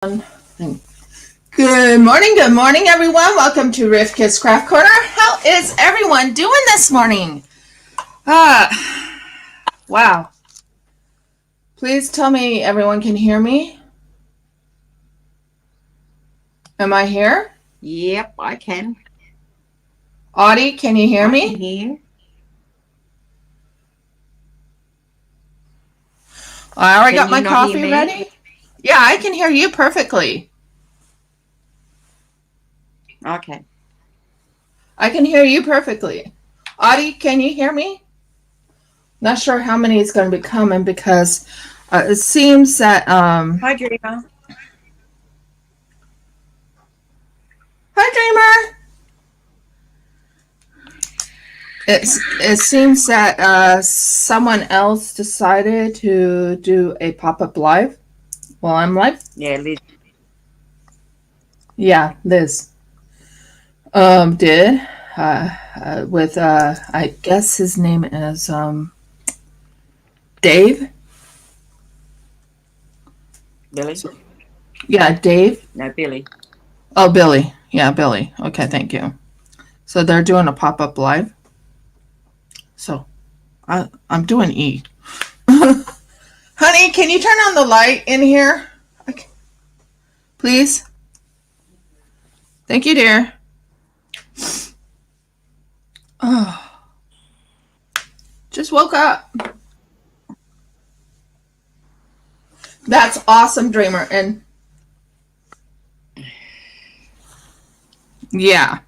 Good morning, everyone. Welcome to Riff Kids Craft Corner. How is everyone doing this morning? Wow. Please tell me everyone can hear me. Am I here? Yep, I can. Audie, can you hear me? I can hear. I already got my coffee ready. Yeah, I can hear you perfectly. Okay. I can hear you perfectly. Audie, can you hear me? Not sure how many is going to be coming because it seems that... Hi, Dreamer. Hi, Dreamer. It seems that someone else decided to do a pop-up live while I'm live. Yeah, Liz. Yeah, Liz. Did with I guess his name is Dave. Billy? Yeah, Dave. No, Billy. Oh, Billy. Yeah, Billy. Okay, thank you. So they're doing a pop-up live. So I'm doing E. Honey, can you turn on the light in here? Okay. Please. Thank you, dear. Oh. Just woke up. That's awesome, Dreamer. And yeah,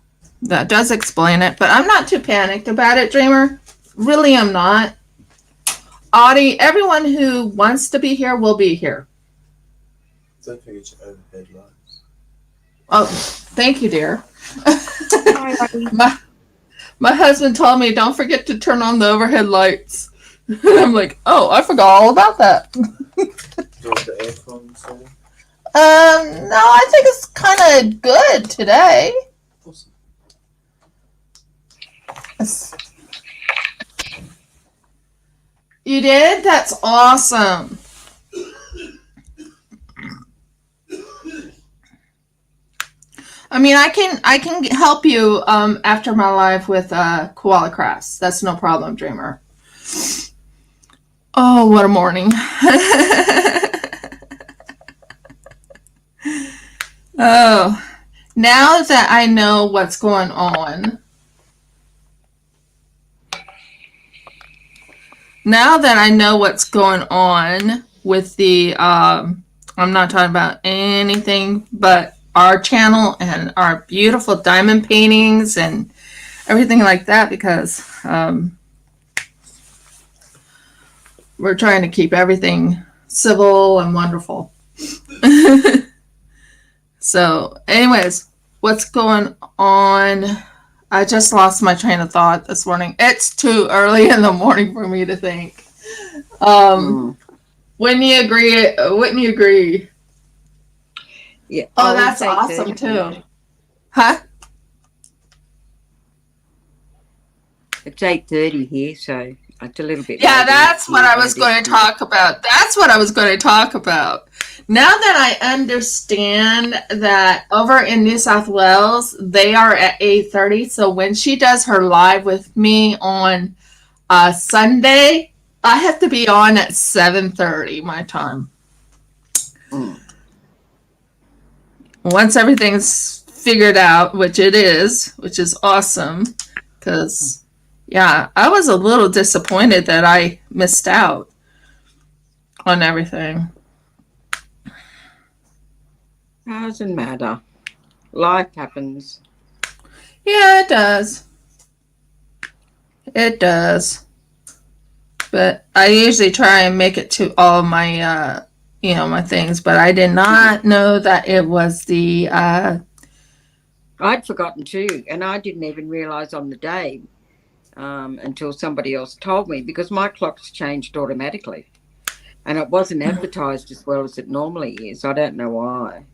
that does explain it. But I'm not too panicked about it, Dreamer. Really, I'm not. Audie, everyone who wants to be here will be here. Don't forget your overhead lights. Oh, thank you, dear. Hi, Audie. My husband told me, don't forget to turn on the overhead lights. I'm like, oh, I forgot all about that. Do you want the aircon on? No, I think it's kind of good today. Awesome. You did? That's awesome. I mean, I can help you after my live with Koala Krafts. That's no problem, Dreamer. Oh, what a morning. Oh, now that I know what's going on. Now that I know what's going on with the, I'm not talking about anything but our channel and our beautiful diamond paintings and everything like that because we're trying to keep everything civil and wonderful. So, anyways, what's going on? I just lost my train of thought this morning. It's too early in the morning for me to think. Wouldn't you agree? Yeah. Oh, that's awesome too. Huh? It's 8:30 here, so it's a little bit. Yeah, that's what I was going to talk about. Now that I understand that over in New South Wales, they are at 8:30. So when she does her live with me on Sunday, I have to be on at 7:30 my time. Once everything's figured out, which is awesome, because, yeah, I was a little disappointed that I missed out on everything. Doesn't matter. Life happens. Yeah, it does. It does. But I usually try and make it to all my, my things. But I did not know that it was the... I'd forgotten too, and I didn't even realize on the day until somebody else told me because my clock's changed automatically. And it wasn't advertised as well as it normally is. I don't know why.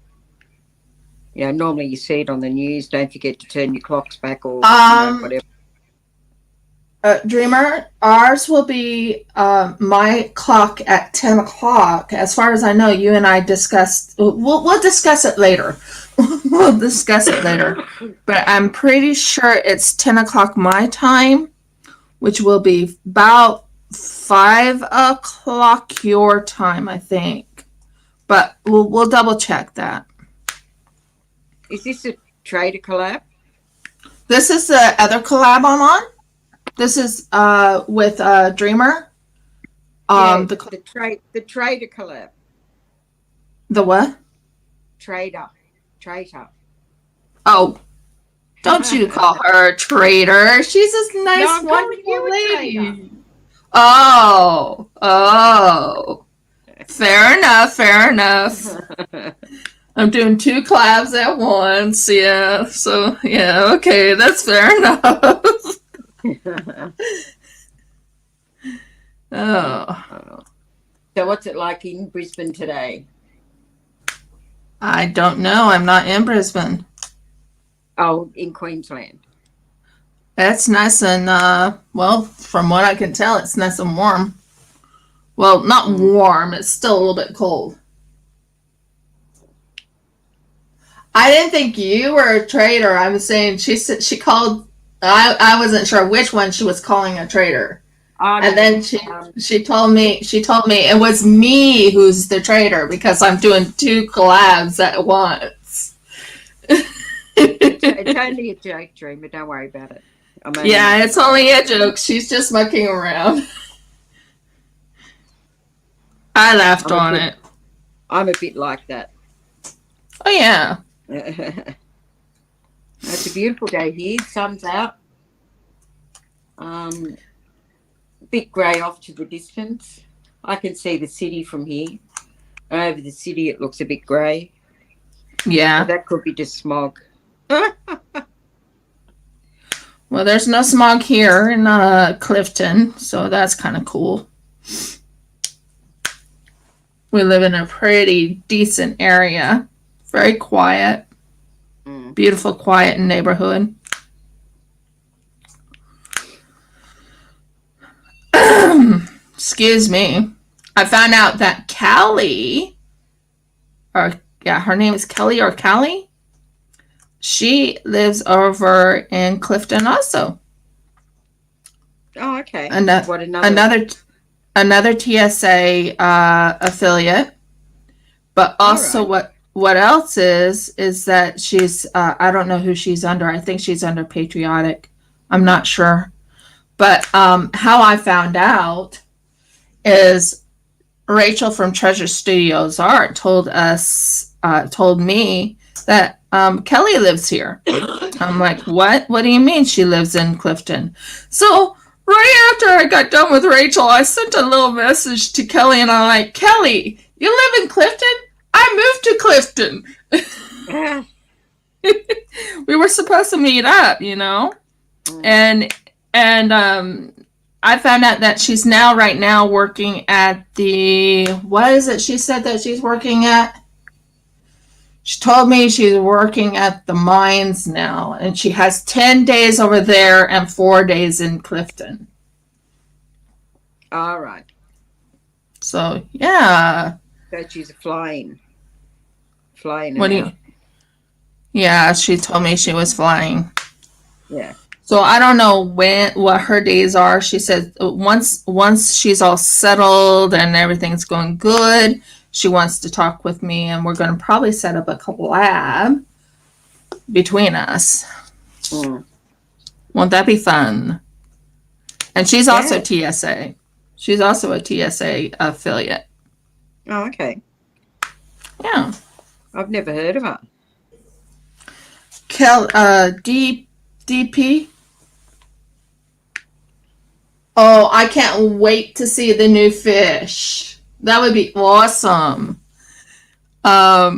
Normally you see it on the news. Don't forget to turn your clocks back or whatever. Dreamer, ours will be my clock at 10 o'clock. As far as I know, you and I discussed, we'll discuss it later. We'll discuss it later. But I'm pretty sure it's 10 o'clock my time, which will be about 5 o'clock your time, I think. But we'll double check that. Is this a trader collab? This is the other collab I'm on. This is with Dreamer. The trader collab. The what? Trader. Oh, don't you call her a traitor. She's a nice, No, I'm calling wonderful you a lady. traitor. Oh. Fair enough. I'm doing 2 collabs at once. Yeah. So, yeah, okay. That's fair enough. Oh. So what's it like in Brisbane today? I don't know. I'm not in Brisbane. Oh, in Queensland. It's nice and, well, from what I can tell, it's nice and warm. Well, not warm. It's still a little bit cold. I didn't think you were a traitor. I was saying she called. I wasn't sure which one she was calling a traitor. And then she told me it was me who's the traitor because I'm doing 2 collabs at once. It's only a joke, Dreamer. Don't worry about it. Yeah, it's only a joke. She's just mucking around. I laughed on it. I'm a bit like that. Oh, yeah. It's a beautiful day here. Sun's out. Bit grey off to the distance. I can see the city from here. Over the city, it looks a bit grey. Yeah. So that could be just smog. Well, there's no smog here in Clifton, so that's kind of cool. We live in a pretty decent area. Very quiet. Beautiful, quiet neighborhood. Excuse me. I found out that Callie, her name is Kelly or Callie. She lives over in Clifton also. Oh, okay. Another TSA affiliate. But also what else is that she's, I don't know who she's under. I think she's under Patriotic. I'm not sure. But how I found out is Rachel from Treasure Studios Art told me that Kelly lives here. I'm like, what? What do you mean she lives in Clifton? So right after I got done with Rachel, I sent a little message to Kelly and I'm like, Kelly, you live in Clifton? I moved to Clifton. We were supposed to meet up, you know? And I found out that she's right now working at the, what is it she said that she's working at? She told me she's working at the mines now, and she has 10 days over there and 4 days in Clifton. All right. So, yeah. So she's flying. Yeah, she told me she was flying. Yeah. So I don't know what her days are. She said once she's all settled and everything's going good, she wants to talk with me, and we're going to probably set up a collab between us. Won't that be fun? And she's also TSA. She's also a TSA affiliate. Oh, okay. Yeah. I've never heard of her. DP. Oh, I can't wait to see the new fish. That would be awesome. Yeah,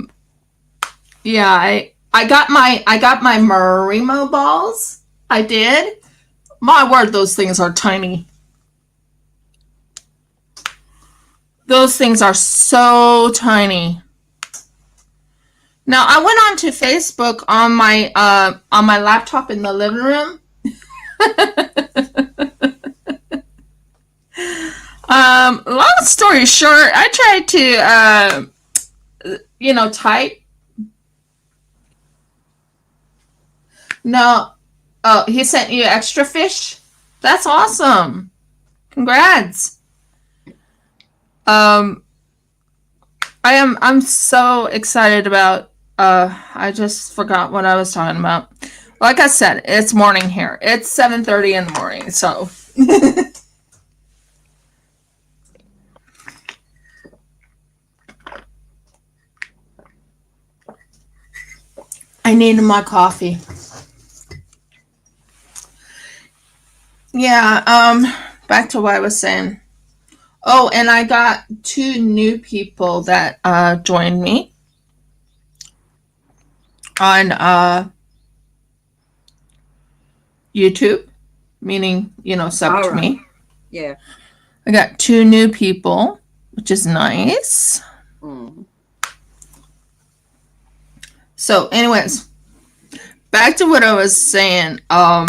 I got my Marimo balls. I did. My word, those things are tiny. Those things are so tiny. Now I went onto Facebook on my laptop in the living room. Long story short, I tried to, type. No. Oh, he sent you extra fish? That's awesome. Congrats. I'm so excited about I just forgot what I was talking about. Like I said, it's morning here. It's 7:30 in the morning, so I needed my coffee. Yeah, back to what I was saying. Oh, and I got 2 new people that joined me on YouTube, meaning, sub to me. Yeah. I got 2 new people, which is nice. Mm. So, anyways, back to what I was saying. I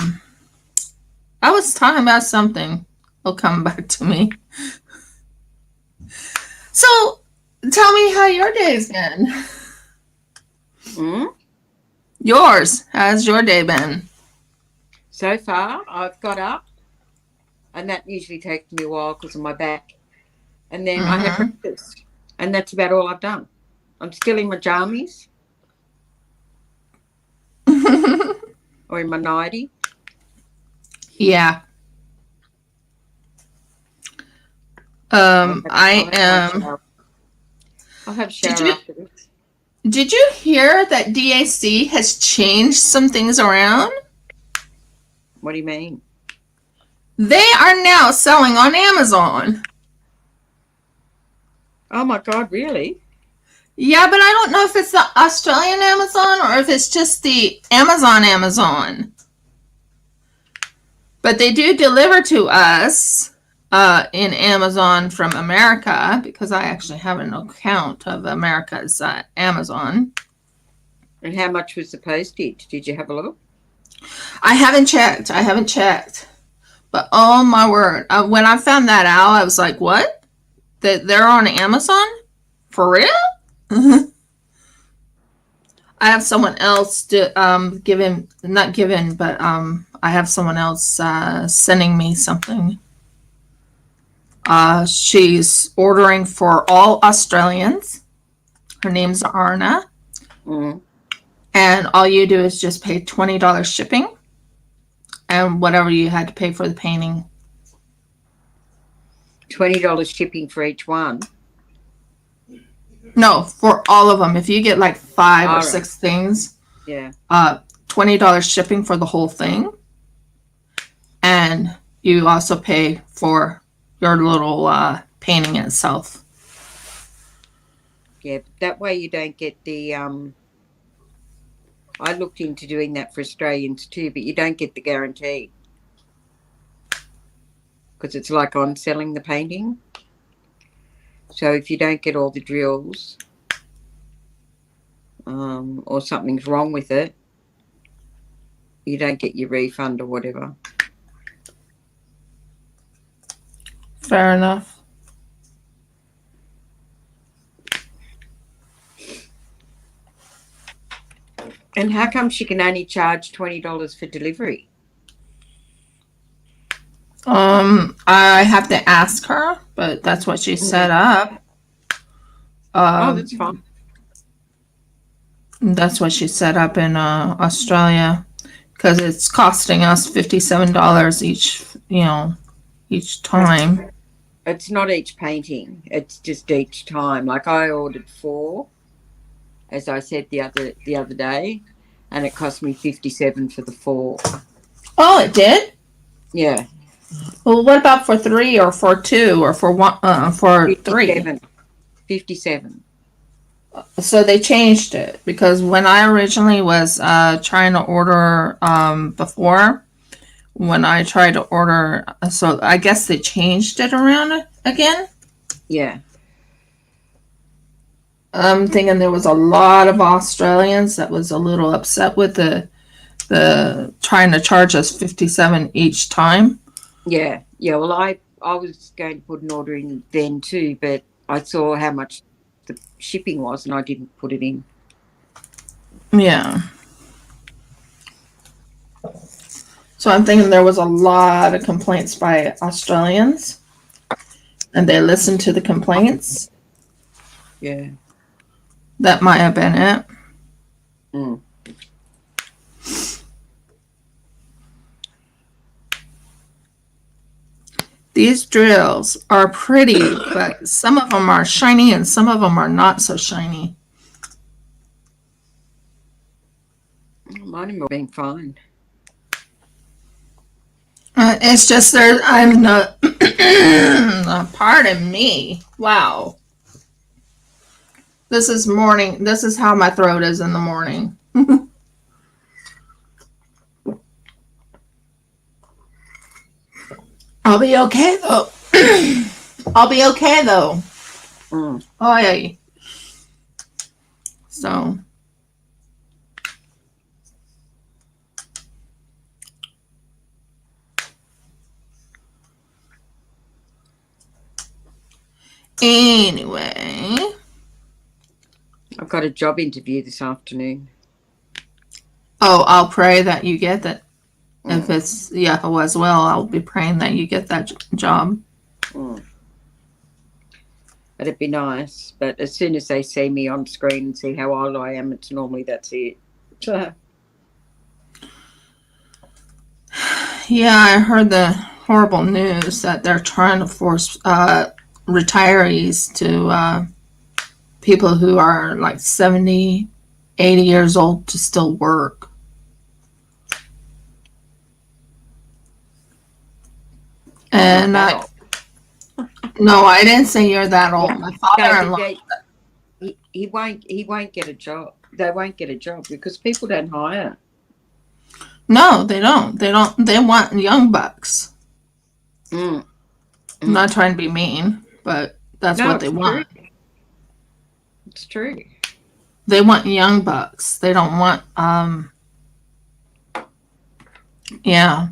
was talking about something. It'll come back to me. So, tell me how your day's been. Mm? Yours. How's your day been? So far, I've got up, and that usually takes me a while because of my back. And then I had breakfast, and that's about all I've done. I'm still in my jammies or in my nightie. Yeah. I am. I'll have a shower after this. Did you hear that DAC has changed some things around? What do you mean? They are now selling on Amazon. Oh my God, really? Yeah, but I don't know if it's the Australian Amazon or if it's just the Amazon. But they do deliver to us in Amazon from America, because I actually have an account of America's Amazon. And how much was the postage? Did you have a look? I haven't checked. But oh my word, when I found that out, I was like, what? That they're on Amazon? For real? I have someone else I have someone else sending me something. She's ordering for all Australians. Her name's Arna. Mm-hmm. And all you do is just pay $20 shipping and whatever you had to pay for the painting. $20 shipping for each one? No, for all of them. If you get like 5 or 6 things, yeah, $20 shipping for the whole thing. And you also pay for your little painting itself. Yeah, but that way you don't get the I looked into doing that for Australians too, but you don't get the guarantee because it's like on selling the painting. So if you don't get all the drills or something's wrong with it, you don't get your refund or whatever. Fair enough. And how come she can only charge $20 for delivery? I have to ask her, but that's what she set up. That's fine. That's what she set up in Australia, because it's costing us $57 each time. It's not each painting; it's just each time. Like I ordered 4, as I said the other day, and it cost me $57 for the 4. Oh, it did? Yeah. Well, what about for 3 or for 2 or for 1 for 3? 57. So they changed it, because when I originally was trying to order before, when I tried to order, so I guess they changed it around again. Yeah. I'm thinking there was a lot of Australians that was a little upset with the trying to charge us $57 each time. Yeah. Well, I was going to put an order in then too, but I saw how much the shipping was, and I didn't put it in. Yeah. So I'm thinking there was a lot of complaints by Australians, and they listened to the complaints. Yeah. That might have been it. Mm. These drills are pretty, but some of them are shiny and some of them are not so shiny. Mine have been fine. It's just there. I'm not. Pardon me. Wow. This is morning. This is how my throat is in the morning. I'll be okay though. I'll be okay though. Mm. Oh yeah. So. Anyway. I've got a job interview this afternoon. Oh, I'll pray that you get that. If it's Yahweh as well, I'll be praying that you get that job. Mm. It'd be nice, but as soon as they see me on screen and see how old I am, it's normally that's it. Yeah, I heard the horrible news that they're trying to force retirees to people who are like 70, 80 years old to still work. And no, I didn't say you're that old. My father-in-law. He won't get a job. They won't get a job because people don't hire. No, they don't. They want young bucks. Mm. I'm not trying to be mean, but that's what they want. True. It's true. They want young bucks. They don't want yeah.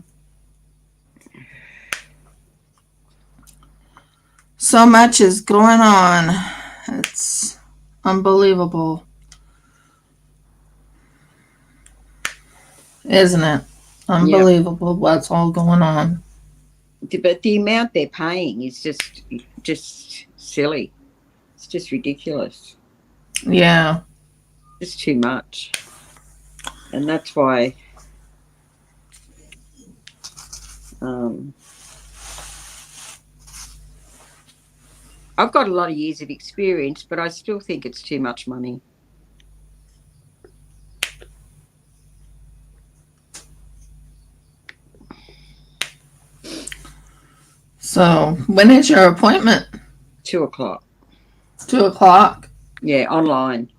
So much is going on. It's unbelievable. Isn't it? Unbelievable what's all going on. But the amount they're paying is just silly. It's just ridiculous. Yeah. It's too much. And that's why I've got a lot of years of experience, but I still think it's too much money. So when is your appointment? 2:00. 2:00? Yeah, online,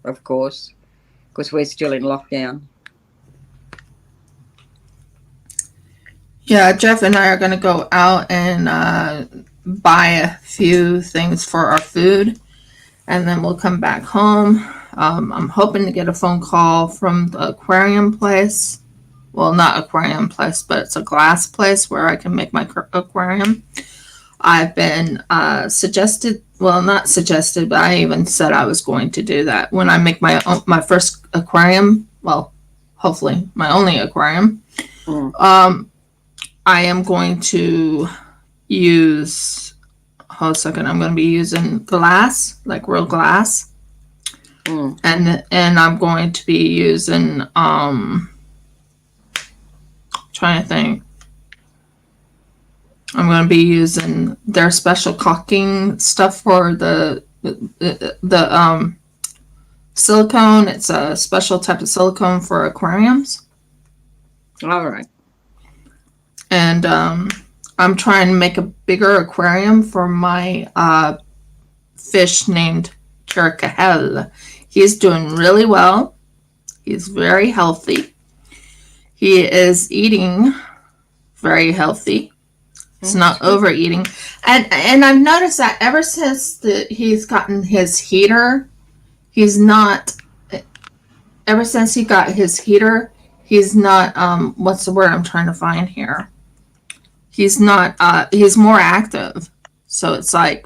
of course, because we're still in lockdown. Yeah, Jeff and I are going to go out and buy a few things for our food, and then we'll come back home. I'm hoping to get a phone call from the aquarium place. Well, not aquarium place, but it's a glass place where I can make my aquarium. I've been suggested, well, not suggested, but I even said I was going to do that when I make my first aquarium. Well, hopefully my only aquarium. I am going to use, hold a second, I'm going to be using glass, like real glass. And I'm going to be using, trying to think. I'm going to be using their special caulking stuff for the silicone. It's a special type of silicone for aquariums. All right. And I'm trying to make a bigger aquarium for my fish named Kirkahel. He's doing really well. He's very healthy. He is eating very healthy. It's not overeating. And I've noticed that ever since he's gotten his heater, ever since he got his heater, he's not, what's the word I'm trying to find here? he's not. He's more active, so it's like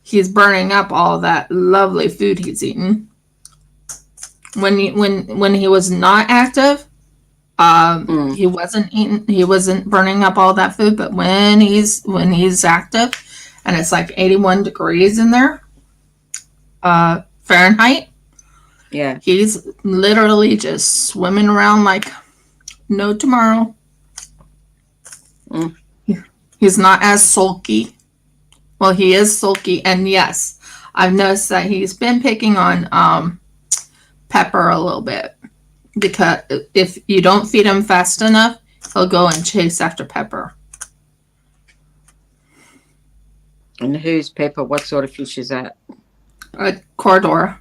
he's burning up all that lovely food he's eaten. When he was not active, he wasn't eating. He wasn't burning up all that food. But when he's active, and it's like 81 degrees in there, Fahrenheit. Yeah. He's literally just swimming around like no tomorrow. He's not as sulky. Well, he is sulky, and yes, I've noticed that he's been picking on Pepper a little bit, because if you don't feed him fast enough, he'll go and chase after Pepper. And who's Pepper? What sort of fish is that? A corridor.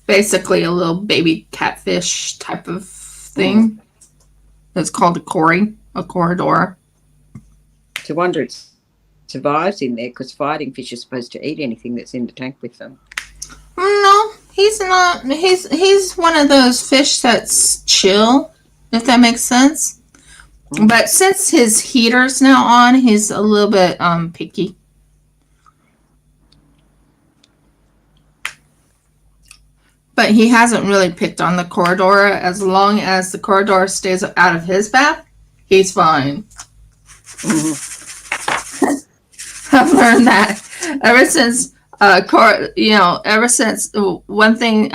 Basically a little baby catfish type of thing. It's called a corridor. It's a wonder it survives in there, because fighting fish are supposed to eat anything that's in the tank with them. No, he's not. He's one of those fish that's chill, if that makes sense. But since his heater's now on, he's a little bit picky. But he hasn't really picked on the corridor. As long as the corridor stays out of his path, he's fine. I've learned that ever since ever since one thing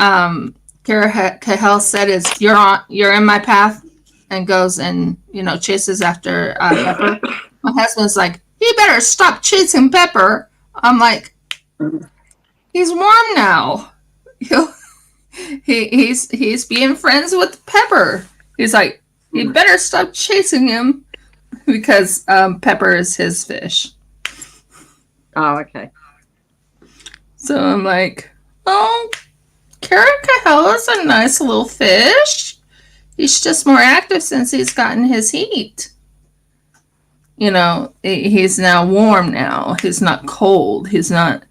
Kara Cahill said is you're in my path, and goes and chases after Pepper. My husband's like, you better stop chasing Pepper. I'm like, he's warm now. He's being friends with Pepper. He's like, you better stop chasing him, because Pepper is his fish. Oh, okay. So I'm like, oh, Caracal is a nice little fish. He's just more active since he's gotten his heat. He's now warm now. He's not cold. He's not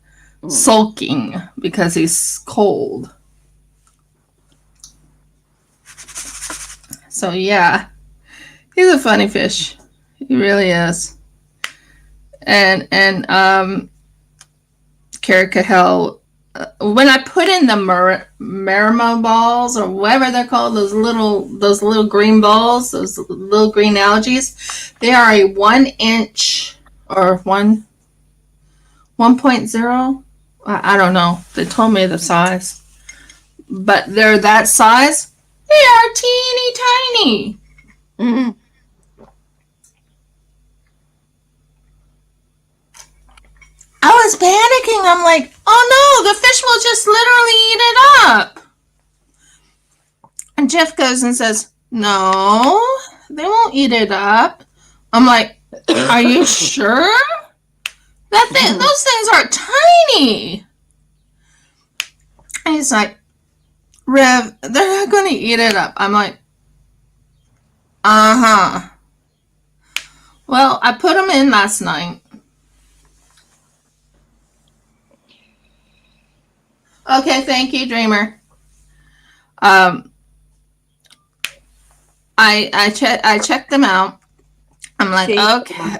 sulking because he's cold. So yeah, he's a funny fish. He really is. And Caracahel, when I put in the Marimo balls, or whatever they're called, those little green balls, those little green algae, they are a 1 inch or 1.0. I don't know. They told me the size, but they're that size. They are teeny tiny. Mm-hmm. I was panicking. I'm like, oh no, the fish will just literally eat it up. And Jeff goes and says, no, they won't eat it up. I'm like, are you sure? Those things are tiny. And he's like, Rev, they're not going to eat it up. I'm like, uh-huh. Well, I put them in last night. Okay, thank you, Dreamer. I checked them out. I'm like, okay.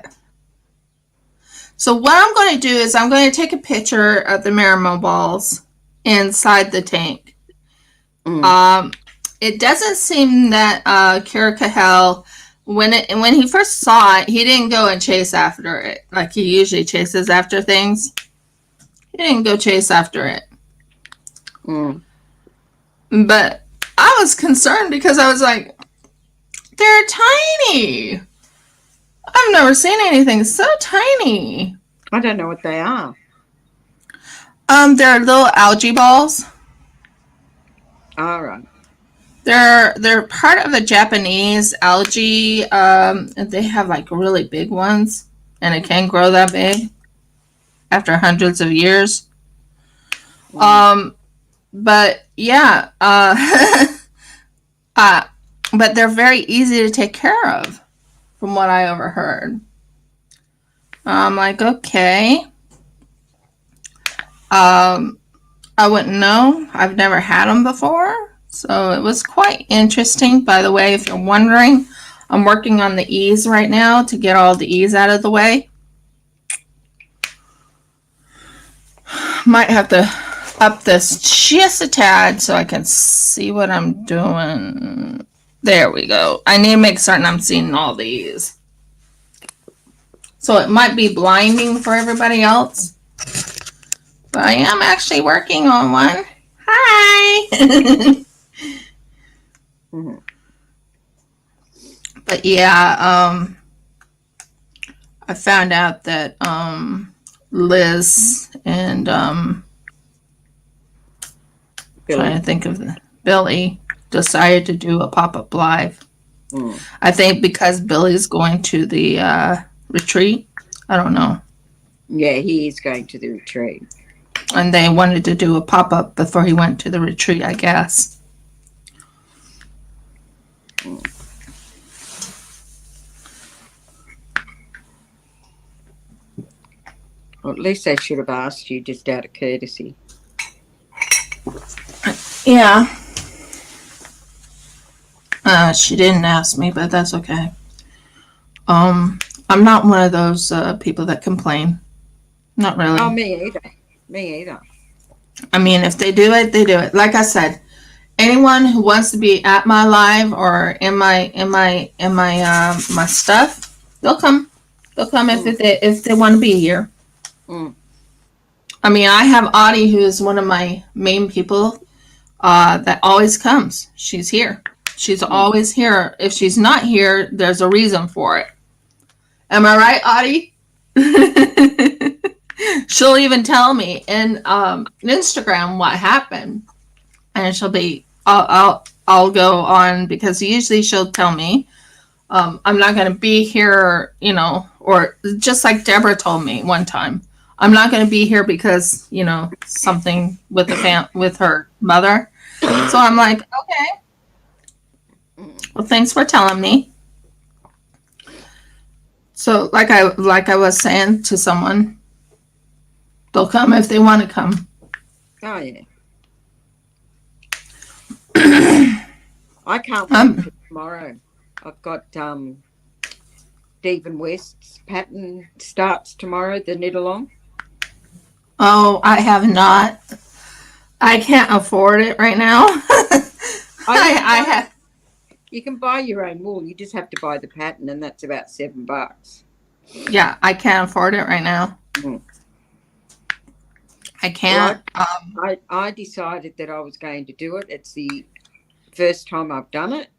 So what I'm going to do is I'm going to take a picture of the Marimo balls inside the tank. It doesn't seem that Caracahel, when he first saw it, he didn't go and chase after it like he usually chases after things. He didn't go chase after it. But I was concerned because I was like, they're tiny. I've never seen anything so tiny. I don't know what they are. They're little algae balls. All right. They're part of a Japanese algae. They have like really big ones, and it can grow that big after hundreds of years. But yeah, but they're very easy to take care of, from what I overheard. I'm like, okay. I wouldn't know. I've never had them before. So it was quite interesting. By the way, if you're wondering, I'm working on the E's right now to get all the E's out of the way. Might have to up this just a tad so I can see what I'm doing. There we go. I need to make certain I'm seeing all these. So it might be blinding for everybody else. But I am actually working on one. Hi! Mm-hmm. But yeah, I found out that Liz and trying to think of Billy decided to do a pop-up live. I think because Billy's going to the retreat. I don't know. Yeah, he is going to the retreat. And they wanted to do a pop-up before he went to the retreat, I guess. Well, at least they should have asked you just out of courtesy. Yeah. She didn't ask me, but that's okay. I'm not one of those people that complain. Not really. Oh, me either. Me either. I mean, if they do it, they do it. Like I said, anyone who wants to be at my live or in my my stuff, they'll come. They'll come if they want to be here. I mean, I have Audie, who is one of my main people that always comes. She's here. She's always here. If she's not here, there's a reason for it. Am I right, Audie? She'll even tell me in Instagram what happened, and she'll be. I'll go on because usually she'll tell me I'm not going to be here, you know, or just like Deborah told me one time, I'm not going to be here because, you know, something with the with her mother. So I'm like, okay. Well, thanks for telling me. So like I was saying to someone, they'll come if they want to come. Oh yeah. I can't wait for tomorrow. I've got Stephen West's pattern starts tomorrow, the knit along. Oh, I have not. I can't afford it right now. I have. You can buy your own wool. You just have to buy the pattern, and that's about $7. Yeah, I can't afford it right now. I can't. Well, I decided that I was going to do it. It's the first time I've done it.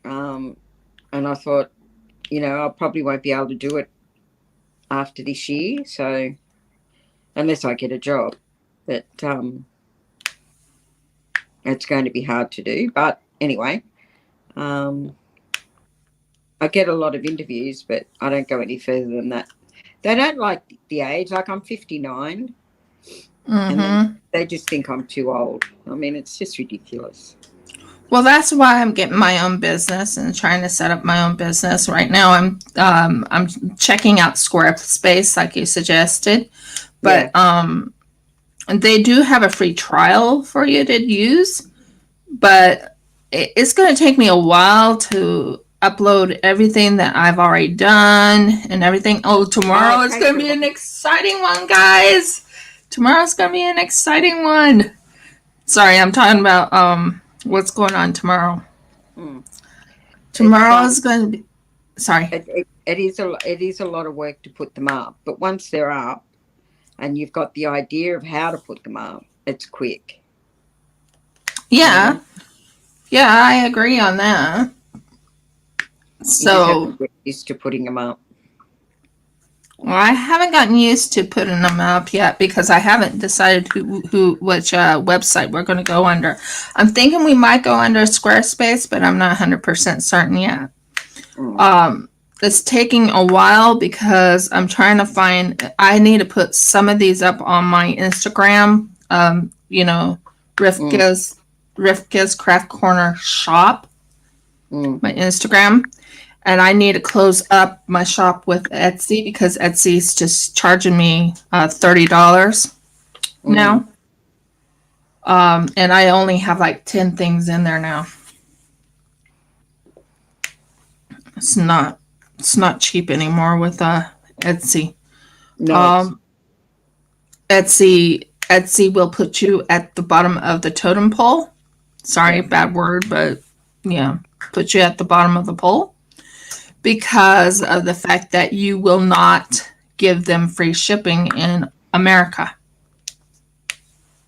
And I thought, you know, I probably won't be able to do it after this year. So unless I get a job, but it's going to be hard to do. But anyway, I get a lot of interviews, but I don't go any further than that. They don't like the age. Like I'm 59, and they just think I'm too old. I mean, it's just ridiculous. Well, that's why I'm getting my own business and trying to set up my own business. Right now, I'm checking out Squarespace, like you suggested, but they do have a free trial for you to use, but it's going to take me a while to upload everything that I've already done and everything. Oh, tomorrow it's going to be an exciting one, guys. Tomorrow's going to be an exciting one. Sorry, I'm talking about what's going on tomorrow. Tomorrow is going to be. Sorry. It is a lot of work to put them up, but once they're up, and you've got the idea of how to put them up, it's quick. Yeah. Yeah, I agree on that. So you get used to putting them up. Well, I haven't gotten used to putting them up yet because I haven't decided which website we're going to go under. I'm thinking we might go under Squarespace, but I'm not 100% certain yet. It's taking a while because I'm trying to find. I need to put some of these up on my Instagram. You know, Rivka's Craft Corner shop. My Instagram. And I need to close up my shop with Etsy because Etsy's just charging me $30 now. And I only have like 10 things in there now. It's not cheap anymore with Etsy. No. Etsy will put you at the bottom of the totem pole. Sorry, Yeah. bad word, but yeah, put you at the bottom of the pole because of the fact that you will not give them free shipping in America.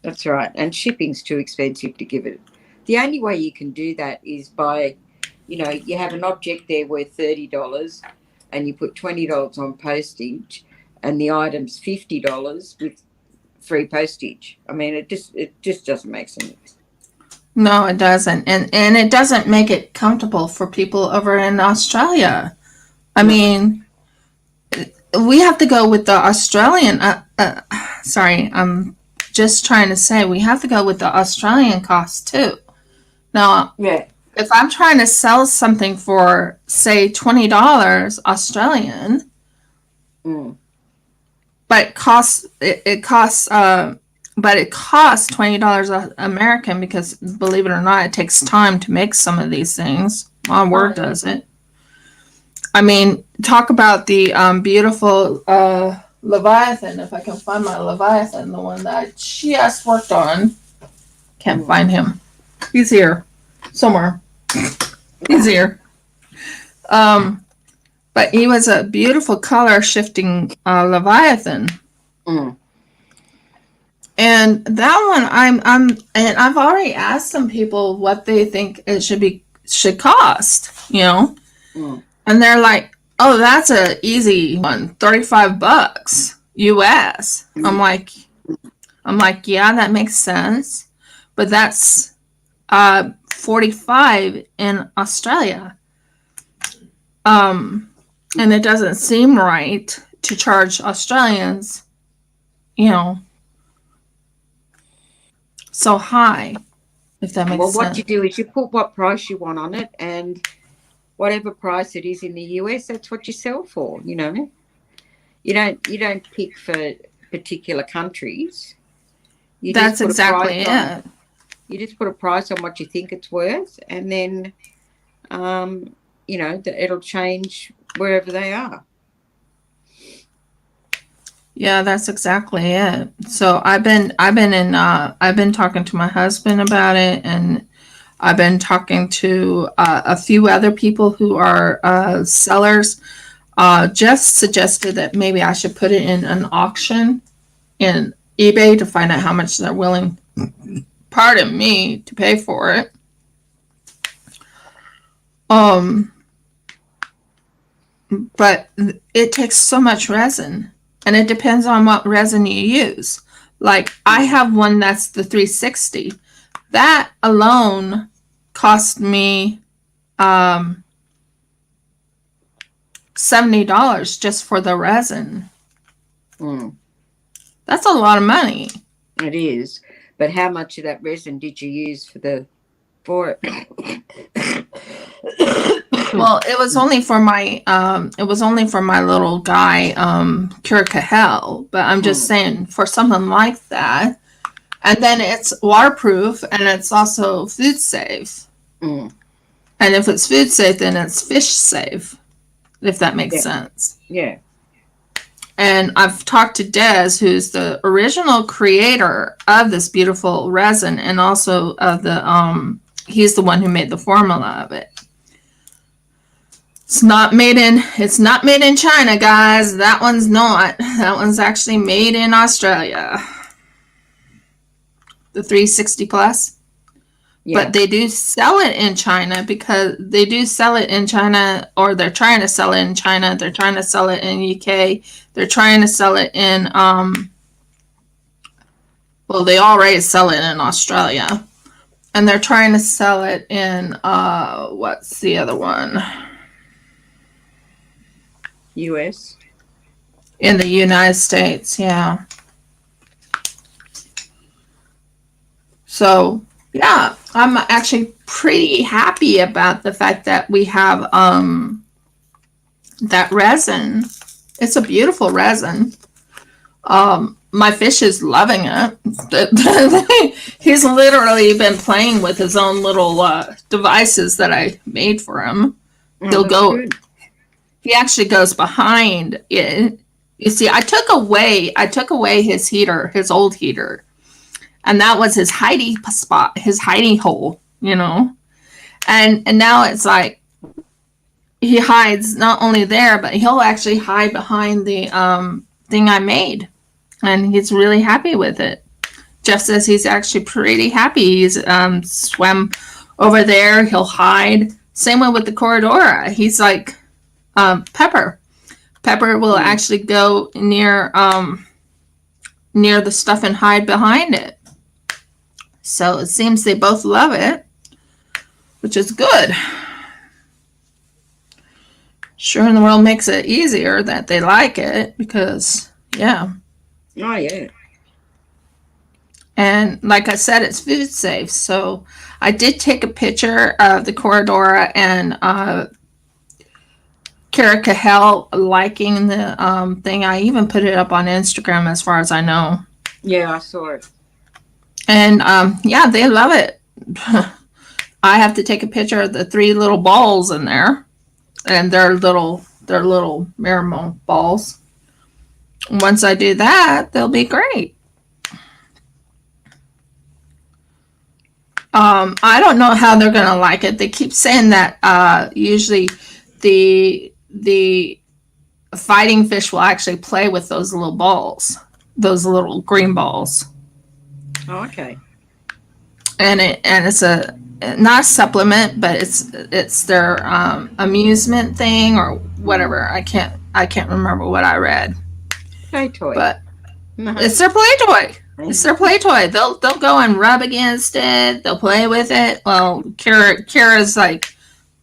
That's right. And shipping's too expensive to give it. The only way you can do that is by, you have an object there worth $30 and you put $20 on postage and the item's $50 with free postage. I mean, it just doesn't make sense. No, it doesn't. And it doesn't make it comfortable for people over in Australia. I mean, we have to go with the Australian, sorry, I'm just trying to say we have to go with the Australian cost too. Now, Yeah. if I'm trying to sell something for, say, $20 Australian, but it costs $20 American because, believe it or not, it takes time to make some of these things. My word, does it? I mean, talk about the beautiful Leviathan. If I can find my Leviathan, the one that I just worked on, can't find him. He's here somewhere. He's here. But he was a beautiful color shifting Leviathan. And that one, and I've already asked some people what they think it should cost, and they're like, "Oh, that's a easy one, $35 US." I'm like, yeah, that makes sense, but that's 45 in Australia. And it doesn't seem right to charge Australians, so high, if that makes sense. Well, what you do is you put what price you want on it, and whatever price it is in the US, that's what you sell for. You don't pick for particular countries. That's exactly it. You just put a price on what you think it's worth, and then it'll change wherever they are. Yeah, that's exactly it. So I've been talking to my husband about it, and I've been talking to a few other people who are sellers. Just suggested that maybe I should put it in an auction in eBay to find out how much they're willing, pardon me, to pay for it. But it takes so much resin, and it depends on what resin you use. Like, I have one that's the 360. That alone cost me $70 just for the resin. That's a lot of money. It is. But how much of that resin did you use for it? Well, it was only for my little guy, Curacahel. But I'm just saying, for something like that, and then it's waterproof and it's also food safe. And if it's food safe, then it's fish safe, if that makes sense. Yeah. And I've talked to Des, who's the original creator of this beautiful resin, and also of the he's the one who made the formula of it. It's not made in China, guys. That one's not. That one's actually made in Australia. The 360 plus. Yeah. But they do sell it in China, because they do sell it in China, or they're trying to sell it in China. They're trying to sell it in UK. They're trying to sell it in well, they already sell it in Australia. And they're trying to sell it in what's the other one? US. In the United States, yeah. So, yeah, I'm actually pretty happy about the fact that we have that resin. It's a beautiful resin. my fish is loving it. He's literally been playing with his own little devices that I made for him. Oh, that's good. He actually goes behind it. You see, I took away his heater, his old heater, and that was his hiding spot, his hiding hole, you know. And now it's like he hides not only there, but he'll actually hide behind the thing I made, and he's really happy with it. Jeff says he's actually pretty happy. He's swam over there. He'll hide. Same way with the Corridora. He's like Pepper. Pepper will actually go near the stuff and hide behind it. So it seems they both love it, which is good. Sure in the world makes it easier that they like it because, yeah. Oh, yeah. And like I said, it's food safe. So I did take a picture of the Corridora and Kara Cahell liking the thing. I even put it up on Instagram as far as I know. Yeah, I saw it. And yeah, they love it. I have to take a picture of the 3 little balls in there. And they're little Marimo balls. Once I do that, they'll be great. I don't know how they're gonna like it. They keep saying that usually the fighting fish will actually play with those little balls, those little green balls. Oh, okay. And it's a not a supplement, but it's their amusement thing or whatever. I can't remember what I read. Play toy. But it's their play toy. It's their play toy. They'll go and rub against it. They'll play with it. Well, Kara's like,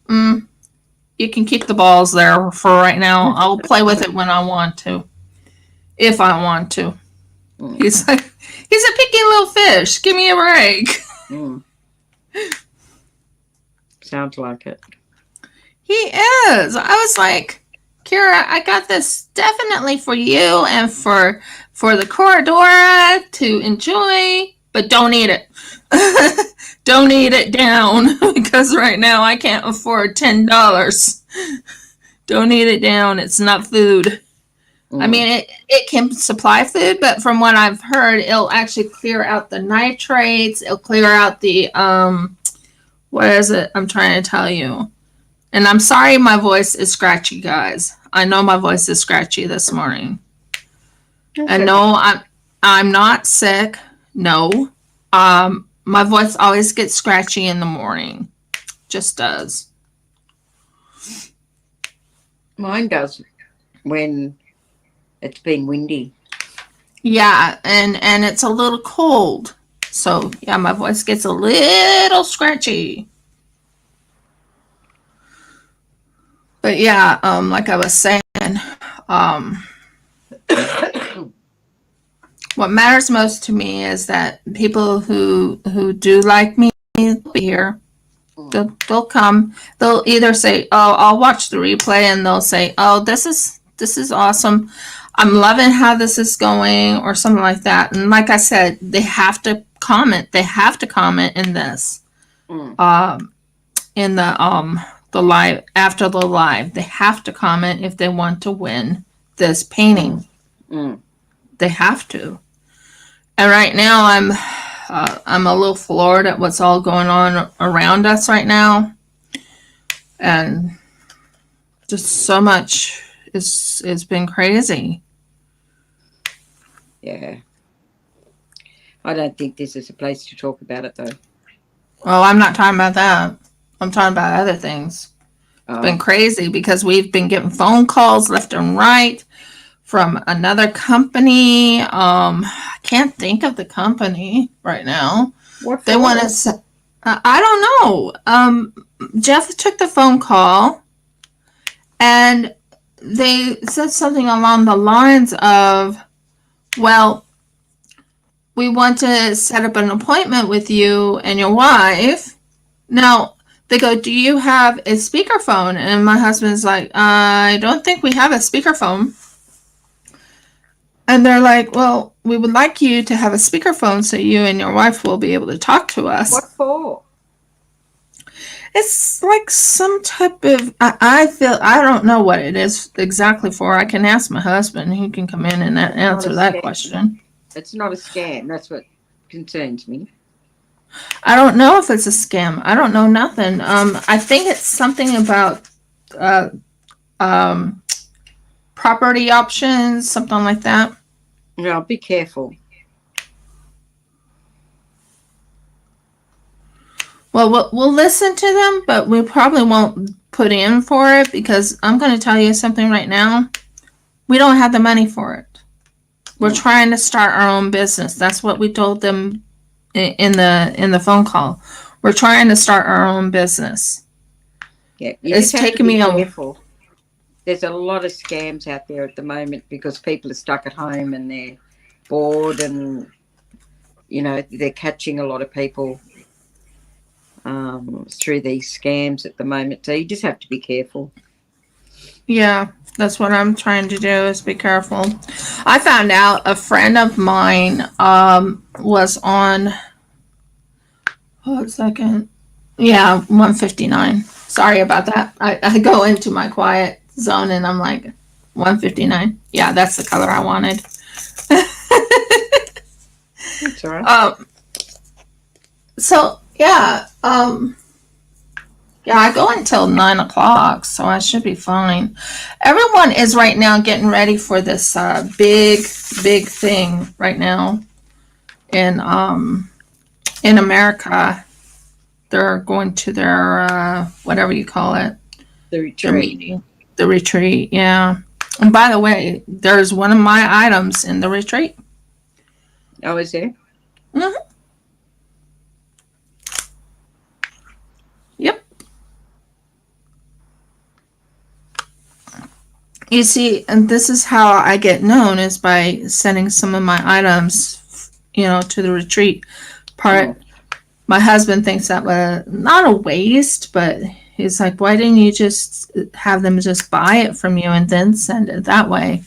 you can keep the balls there for right now. I'll play with it when I want to, if I want to. He's like, he's a picky little fish. Give me a break. Sounds like it. He is. I was like, Kara, I got this definitely for you and for the Corridora to enjoy, but don't eat it. Don't eat it down because right now I can't afford $10. Don't eat it down. It's not food. I mean, it can supply food, but from what I've heard, it'll actually clear out the nitrates. It'll clear out the, what is it? I'm trying to tell you. And I'm sorry my voice is scratchy, guys. I know my voice is scratchy this morning. And no, I'm not sick. No. My voice always gets scratchy in the morning. Just does. Mine does when it's been windy. Yeah, and it's a little cold. So, yeah, my voice gets a little scratchy. But yeah, like I was saying, what matters most to me is that people who do like me will be here. They'll come. They'll either say, "Oh, I'll watch the replay," and they'll say, "Oh, this is awesome. I'm loving how this is going," or something like that. And like I said, they have to comment. They have to comment in this, in the live, after the live. They have to comment if they want to win this painting. They have to. And right now I'm a little floored at what's all going on around us right now. And just so much it's been crazy. Yeah. I don't think this is a place to talk about it, though. Well, I'm not talking about that. I'm talking about other things. It's been crazy because we've been getting phone calls left and right from another company. I can't think of the company right now. What They want to. I don't know. Jeff took the phone call, and they said something along the lines of, "Well, we want to set up an appointment with you and your wife." Now, they go, "Do you have a speakerphone?" And my husband's like, "I don't think we have a speakerphone." And they're like, "Well, we would like you to have a speakerphone so you and your wife will be able to talk to us. What for? It's like some type of, I don't know what it is exactly for. I can ask my husband. He can come in and answer that question. It's not a scam. That's what concerns me. I don't know if it's a scam. I don't know nothing. I think it's something about property options, something like that. No, be careful. Well, we'll listen to them, but we probably won't put in for it because I'm going to tell you something right now. We don't have the money for it. We're trying to start our own business. That's what we told them in the phone call. We're trying to start our own business. Yeah, it's taking me careful. There's a lot of scams out there at the moment because people are stuck at home and they're bored, and they're catching a lot of people through these scams at the moment. So you just have to be careful. Yeah, that's what I'm trying to do, is be careful. I found out a friend of mine was on, hold a second. Yeah, 159. Sorry about that. I go into my quiet zone and I'm like, 159. Yeah, that's the color I wanted. That's all right. So yeah, I go until 9 o'clock, so I should be fine. Everyone is right now getting ready for this big thing right now in America. They're going to their whatever you call it, the retreat. Their meeting, the retreat. Yeah. And by the way, there's one of my items in the retreat. Oh, is there? Mm-hmm. Yep. You see, and this is how I get known, is by sending some of my items, to the retreat part. Oh. My husband thinks that was not a waste, but he's like, why didn't you just have them just buy it from you and then send it that way?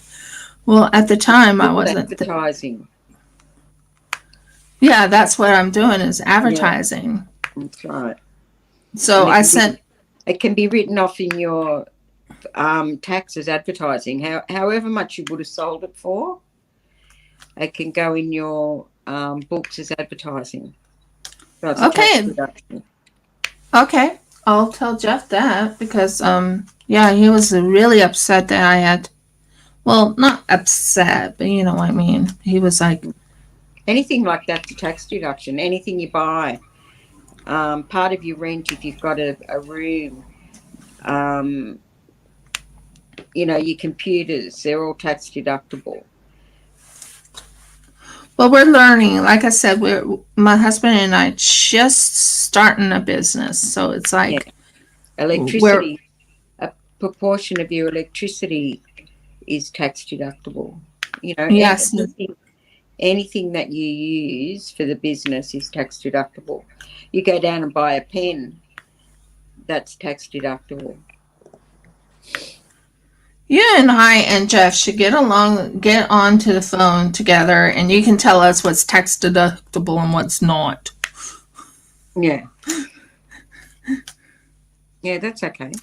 Well, at the time, I wasn't advertising. Yeah, that's what I'm doing, is advertising. Yeah, that's right. So I sent. It can be written off in your tax as advertising. However much you would have sold it for, it can go in your books as advertising. So okay. Okay, I'll tell Jeff that because he was really upset that I had. Well, not upset, but you know what I mean. He was like, anything like that's a tax deduction. Anything you buy, part of your rent, if you've got a room, your computers, they're all tax deductible. Well, we're learning. Like I said, my husband and I just starting a business, so it's like electricity. A proportion of your electricity is tax deductible. Yes. Anything that you use for the business is tax deductible. You go down and buy a pen, that's tax deductible. You and I and Jeff should get onto the phone together, and you can tell us what's tax deductible and what's not. Yeah. Yeah, that's okay.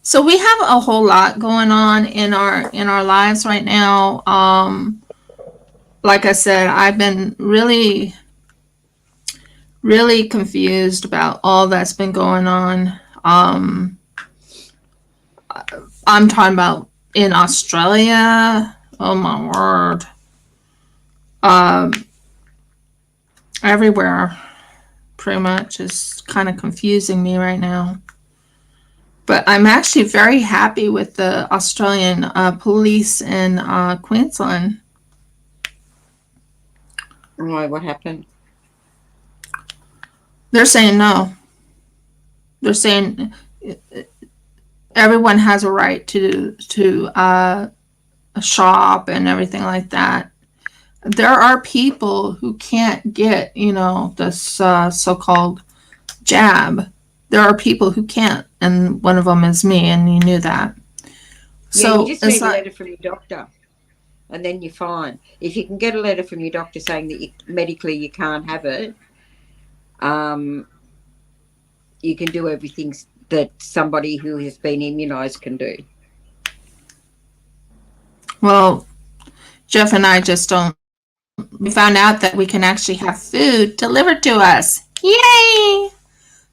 So we have a whole lot going on in our lives right now. Like I said, I've been really, really confused about all that's been going on. I'm talking about in Australia. Oh my word. Everywhere pretty much is kind of confusing me right now. But I'm actually very happy with the Australian police in Queensland. Why? What happened? They're saying no. They're saying everyone has a right to shop and everything like that. There are people who can't get, this so-called jab. There are people who can't, and one of them is me, and you knew that. So you just need a letter from your doctor. and then you're fine. If you can get a letter from your doctor saying that medically you can't have it, you can do everything that somebody who has been immunised can do. Well, Jeff and I just don't. We found out that we can actually have food delivered to us. Yay!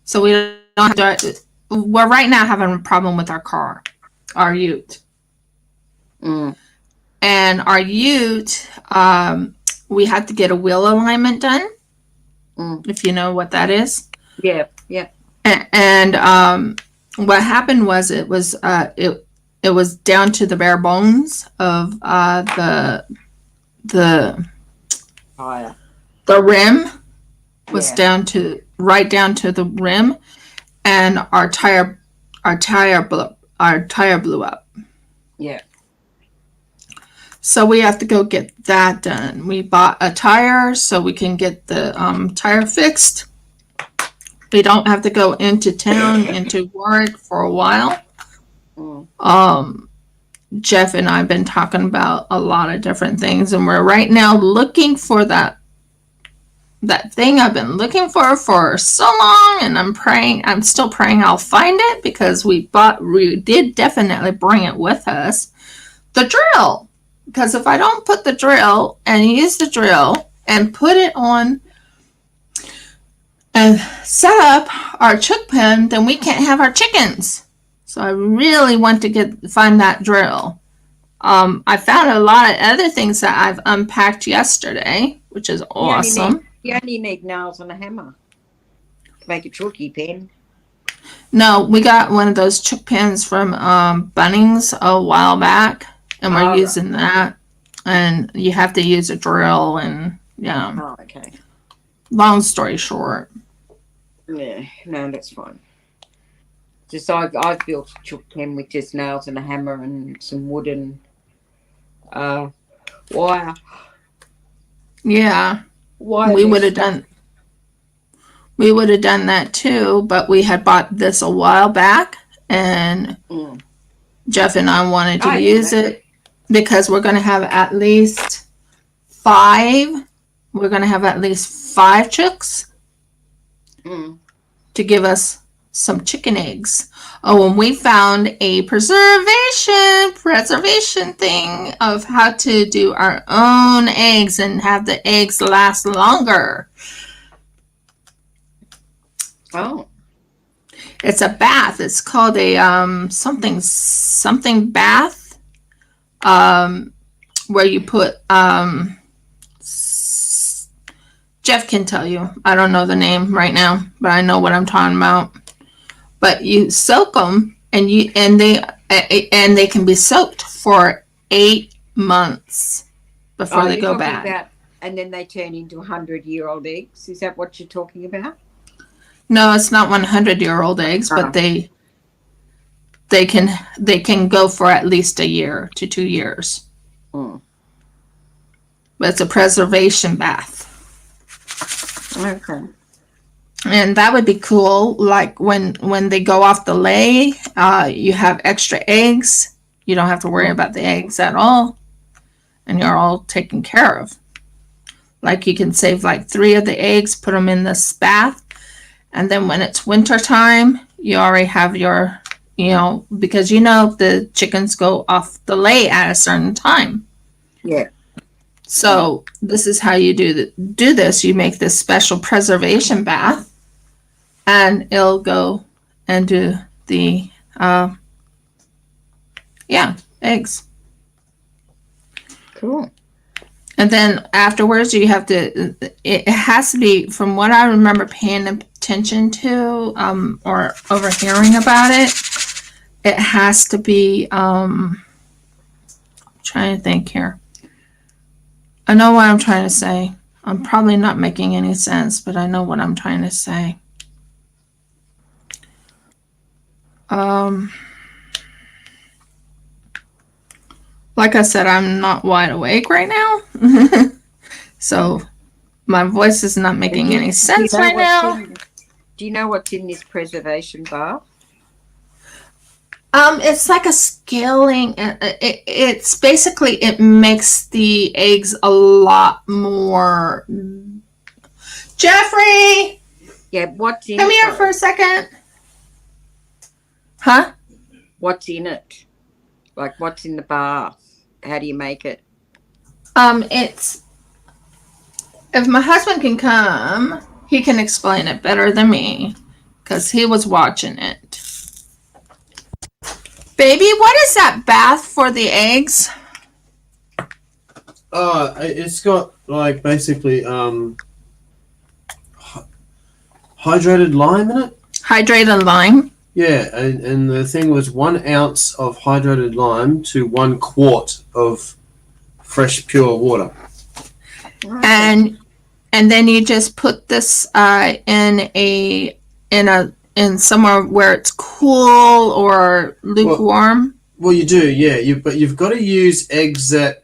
So we don't have to. We're right now having a problem with our car, our ute. Mm. And our ute, we had to get a wheel alignment done. If you know what that is. Yeah. And what happened was it was down to the bare bones of the rim was right down to the rim, and our tire blew up. Yeah. So we have to go get that done. We bought a tire so we can get the tire fixed. We don't have to go into town, into Warwick for a while. Jeff and I have been talking about a lot of different things, and we're right now looking for that thing I've been looking for so long, and I'm still praying I'll find it, because we did definitely bring it with us. The drill. Because if I don't put the drill and use the drill and put it on and set up our chook pen, then we can't have our chickens. So I really want to find that drill. I found a lot of other things that I've unpacked yesterday, which is awesome. You only need nails and a hammer to make a chooky pen. No, we got one of those chook pens from Bunnings a while back. And we're using that, and you have to use a drill, and yeah. Oh, okay. Long story short. Yeah, no, that's fine. Just I've built a chook pen with just nails and a hammer and some wooden wire. Yeah, we would have done that too, but we had bought this a while back, and Jeff and I wanted to use it. Because we're going to have at least 5. We're going to have at least 5 chooks to give us some chicken eggs. Oh, and we found a preservation thing of how to do our own eggs and have the eggs last longer. Oh. It's a bath. It's called a something bath. Where you put Jeff can tell you. I don't know the name right now, but I know what I'm talking about. But you soak them, and they can be soaked for 8 months before they go bad. And then they turn into 100-year-old eggs. Is that what you're talking about? No, it's not 100-year-old eggs, but they can go for at least a year to 2 years. But it's a preservation bath. Okay. And that would be cool. Like when they go off the lay, you have extra eggs. You don't have to worry about the eggs at all. And you're all taken care of. Like you can save like 3 of the eggs, put them in this bath. And then when it's winter time, you already have your, because the chickens go off the lay at a certain time. Yeah. So this is how you do this. You make this special preservation bath, and it'll go and do the eggs. Cool. And then afterwards, it has to be, from what I remember paying attention to or overhearing about it, it has to be, I'm trying to think here. I know what I'm trying to say. I'm probably not making any sense, but I know what I'm trying to say. Like I said, I'm not wide awake right now. So my voice is not making any sense right now. Do you know what's in this preservation bath? It's like a scaling. It's basically it makes the eggs a lot more. Jeffrey, Yeah, what's in come it? here Though? for a second. Huh? What's in it? Like, what's in the bar? How do you make it? It's if my husband can come, he can explain it better than me because he was watching it. Baby, what is that bath for the eggs? It's got like basically hydrated lime in it. Hydrated lime. Yeah, and the thing was 1 ounce of hydrated lime to 1 quart of fresh pure water. And then you just put this in somewhere where it's cool or lukewarm. Well, you do, yeah. But you've got to use eggs that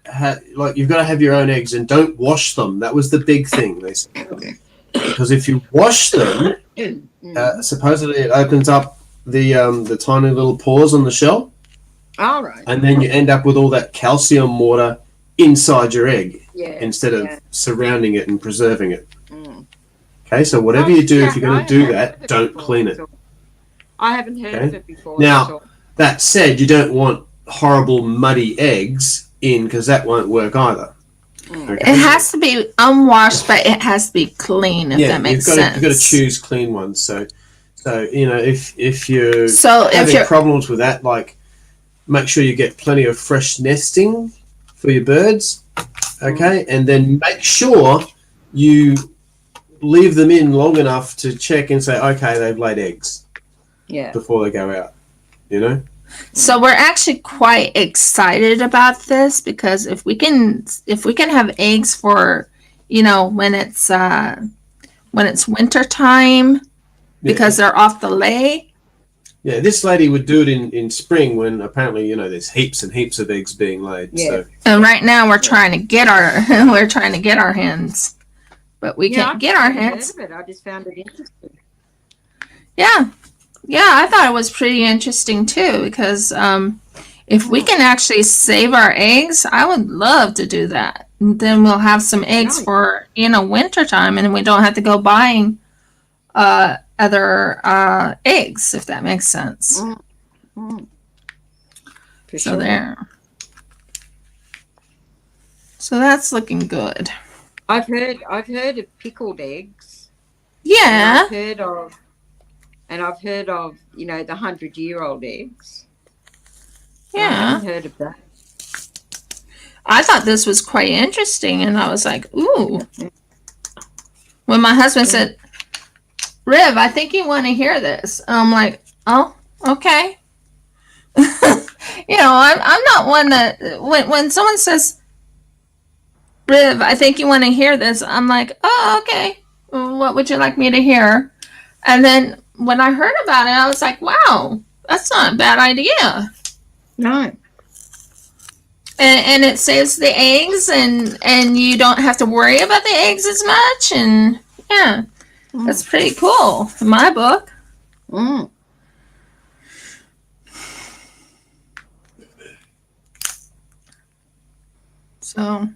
you've got to have your own eggs and don't wash them. That was the big thing they said. Because if you wash them, supposedly it opens up the tiny little pores on the shell. All right. And then you end up with all that calcium water inside your egg instead of surrounding it and preserving it. Okay, so whatever you do, if you're going to do that, don't clean it. I haven't heard of it before. Now, that said, you don't want horrible muddy eggs in because that won't work either. Okay? It has to be unwashed, but it has to be clean. If that makes sense. You've got to choose clean ones. So if you're having problems with that, like make sure you get plenty of fresh nesting for your birds. Okay, and then make sure you leave them in long enough to check and say, okay, they've laid eggs. Yeah. Before they go out, you know. So we're actually quite excited about this because if we can have eggs for, when it's winter time because they're off the lay. Yeah, this lady would do it in spring when apparently there's heaps and heaps of eggs being laid. Yeah. So. And right now we're trying to get our hens, but we can't get our hens. I just found it interesting. Yeah, I thought it was pretty interesting too because if we can actually save our eggs, I would love to do that. And then we'll have some eggs for winter time, and we don't have to go buying other eggs, if that makes sense. So there. So that's looking good. I've heard of pickled eggs. Yeah. And I've heard of the 100-year-old eggs. Yeah. I haven't heard of that. I thought this was quite interesting, and I was like, ooh. When my husband said, Riv, I think you want to hear this. I'm like, oh, okay. I'm not one that when someone says, Riv, I think you want to hear this. I'm like, oh, okay. What would you like me to hear? And then when I heard about it, I was like, wow, that's not a bad idea. No. And it saves the eggs, and you don't have to worry about the eggs as much. And yeah, that's pretty cool in my book. So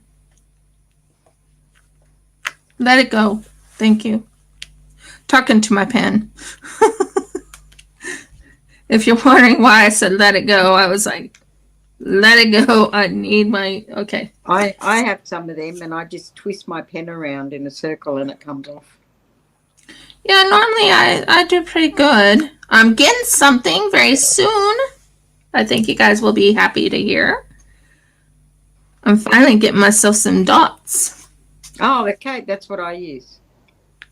let it go. Thank you. Talking to my pen. If you're wondering why I said let it go, I was like, let it go. I need my, okay. I have some of them, and I just twist my pen around in a circle and it comes off. Yeah, normally I do pretty good. I'm getting something very soon. I think you guys will be happy to hear. I'm finally getting myself some dots. Oh, okay. That's what I use.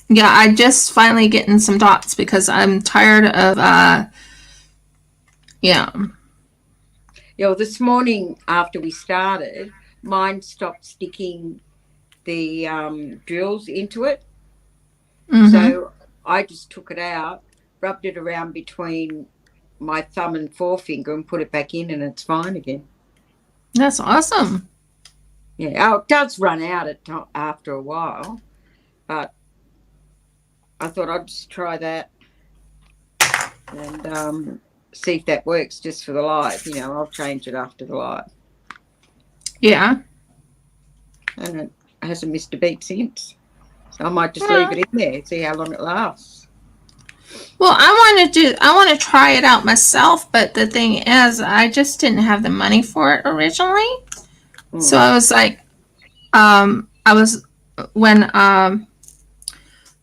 Yeah, I just finally getting some dots because I'm tired of, This morning after we started, mine stopped sticking the drills into it. Mm-hmm. So I just took it out, rubbed it around between my thumb and forefinger and put it back in, and it's fine again. That's awesome. Yeah, it does run out after a while, but I thought I'd just try that and see if that works just for the live. You know, I'll change it after the live. Yeah. And it hasn't missed a beat since. So I might just leave it in there, see how long it lasts. Well, I want to try it out myself, but the thing is, I just didn't have the money for it originally. So I was like,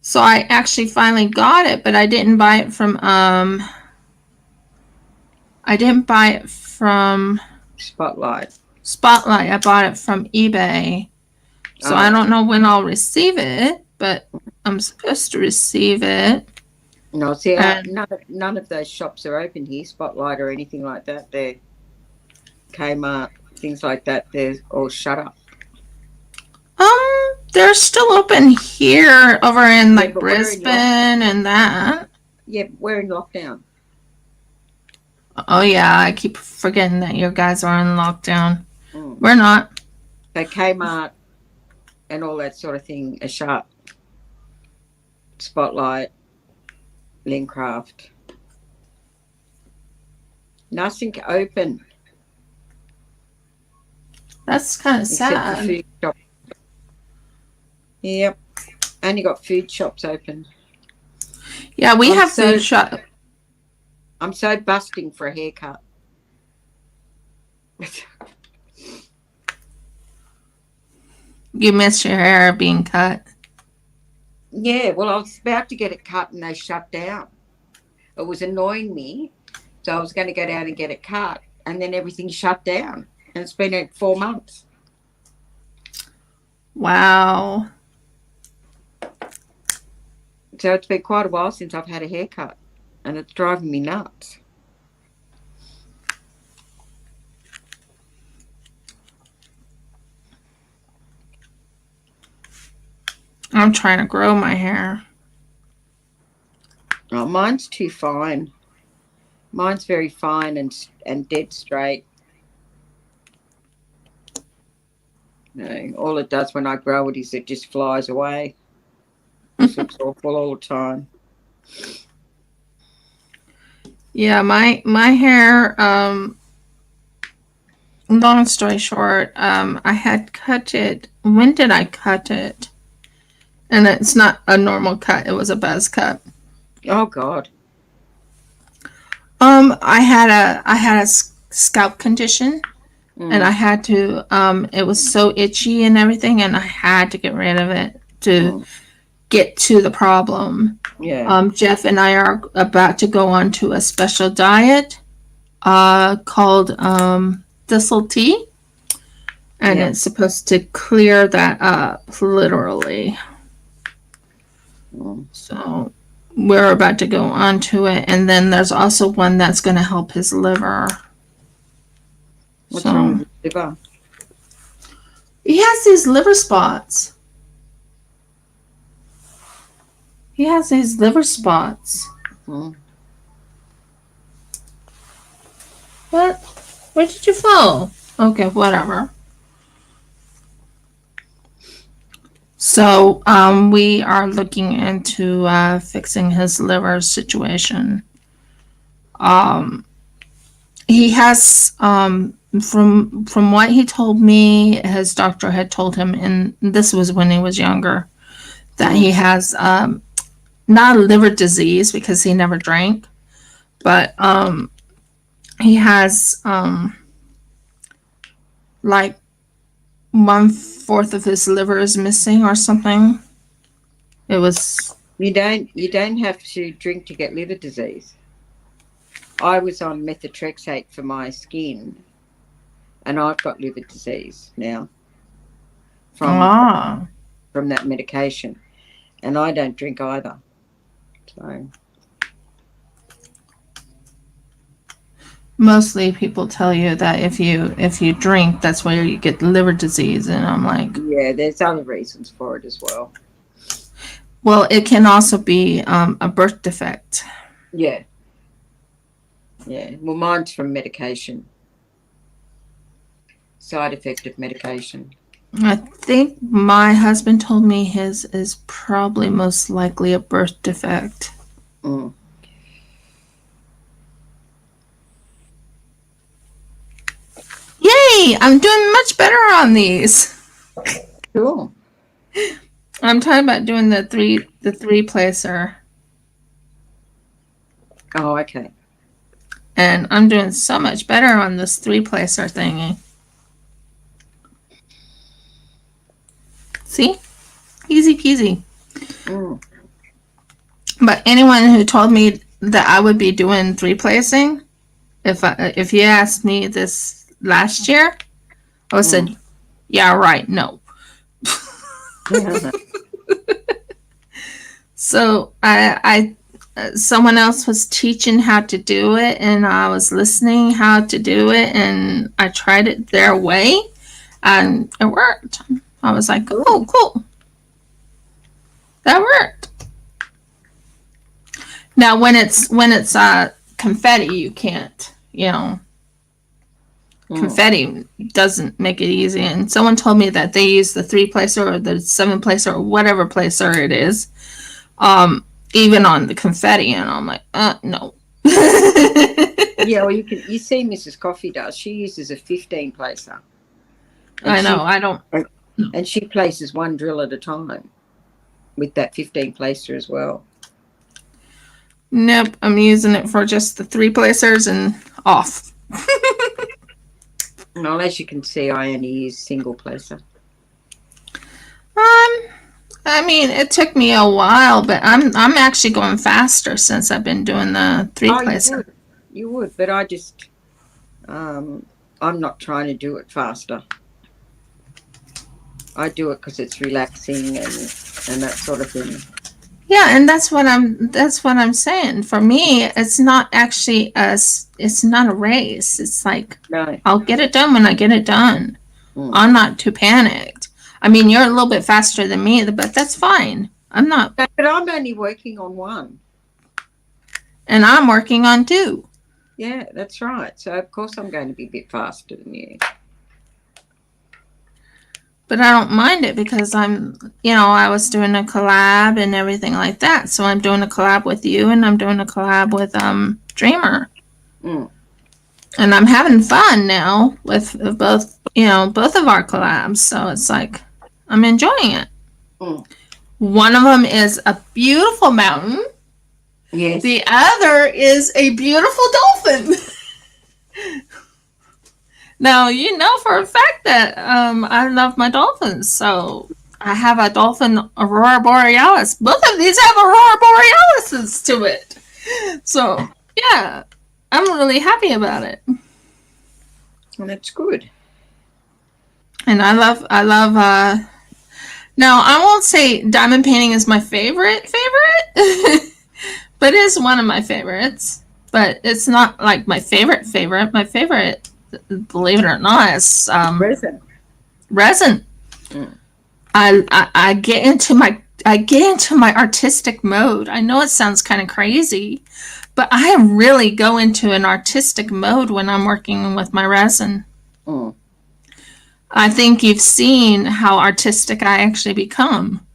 so I actually finally got it, but I didn't buy it from, Spotlight. I bought it from eBay. So I don't know when I'll receive it, but I'm supposed to receive it. No, see, none of those shops are open here, Spotlight or anything like that. They're Kmart, things like that. They're all shut up. They're still open here, over in like Brisbane and that. Yeah, we're in lockdown. Oh yeah, I keep forgetting that you guys are in lockdown. We're not. So Kmart and all that sort of thing are shut. Spotlight, Lincraft. Nothing open. That's kind of sad. Except for food shops. Yep. Only got food shops open. Yeah, we have food shop. I'm so busting for a haircut. You miss your hair being cut. Yeah, well, I was about to get it cut and they shut down. It was annoying me. So I was going to go down and get it cut. And then everything shut down. And it's been 4 months. Wow. So it's been quite a while since I've had a haircut. And it's driving me nuts. I'm trying to grow my hair. Oh, mine's too fine. Mine's very fine and dead straight. No, all it does when I grow it is it just flies away. It looks awful all the time. Yeah, my hair, long story short, I had cut it. When did I cut it? And it's not a normal cut, it was a buzz cut. Oh God. I had a scalp condition, and I had to, it was so itchy and everything, and I had to get rid of it to get to the problem. Yeah. Jeff and I are about to go on to a special diet called thistle tea, and it's supposed to clear that up, literally. So we're about to go on to it, and then there's also one that's going to help his liver. What's wrong with his liver? He has these liver spots. He has these liver spots. What? Where did you fall? Okay, whatever. So we are looking into fixing his liver situation. He has, from what he told me, his doctor had told him, and this was when he was younger, that he has not a liver disease because he never drank, but he has like 1/4 of his liver is missing or something. It was. You don't have to drink to get liver disease. I was on methotrexate for my skin, and I've got liver disease now from that medication, and I don't drink either. So mostly people tell you that if you drink, that's where you get liver disease, and I'm like, yeah, there's other reasons for it as well. Well, it can also be a birth defect. Yeah. Yeah. Well, mine's from medication. Side effect of medication. I think my husband told me his is probably most likely a birth defect. Yay! I'm doing much better on these. Cool. I'm talking about doing the three placer. Oh, okay. And I'm doing so much better on this 3-placer thingy. See? Easy peasy. But anyone who told me that I would be doing 3-placing, if you asked me this last year, I would said, yeah, right, no. So I someone else was teaching how to do it, and I was listening how to do it, and I tried it their way, and it worked. I was like, oh, cool. That worked. Now, when it's confetti, you can't, confetti doesn't make it easy. And someone told me that they use the 3-placer or the 7-placer or whatever placer it is, even on the confetti, and I'm like, no. Yeah, well, you see Mrs. Coffee does. She uses a 15-placer. I know, I don't. And she places one drill at a time with that 15-placer as well. Nope, I'm using it for just the 3-placers and off. Well, as you can see, I only use single placer. I mean, it took me a while, but I'm actually going faster since I've been doing the 3-placer. Oh, you would, but I just, I'm not trying to do it faster. I do it because it's relaxing and that sort of thing. Yeah, and that's what I'm saying. For me, it's not actually it's not a race. It's like, no. I'll get it done when I get it done. I'm not too panicked. I mean, you're a little bit faster than me, but that's fine. I'm not. But I'm only working on one. And I'm working on 2. Yeah, that's right. So, of course, I'm going to be a bit faster than you. But I don't mind it because I was doing a collab and everything like that. So I'm doing a collab with you, and I'm doing a collab with Dreamer. And I'm having fun now with both of our collabs. So it's like, I'm enjoying it. One of them is a beautiful mountain. Yes. The other is a beautiful dolphin. Now, you know for a fact that I love my dolphins. So I have a dolphin Aurora Borealis. Both of these have Aurora Borealises to it. So, yeah, I'm really happy about it. Well, that's good. And I love now, I won't say diamond painting is my favorite, but it is one of my favorites. But it's not like my favorite. My favorite, believe it or not, is resin. I get into my artistic mode. I know it sounds kind of crazy, but I really go into an artistic mode when I'm working with my resin. I think you've seen how artistic I actually become.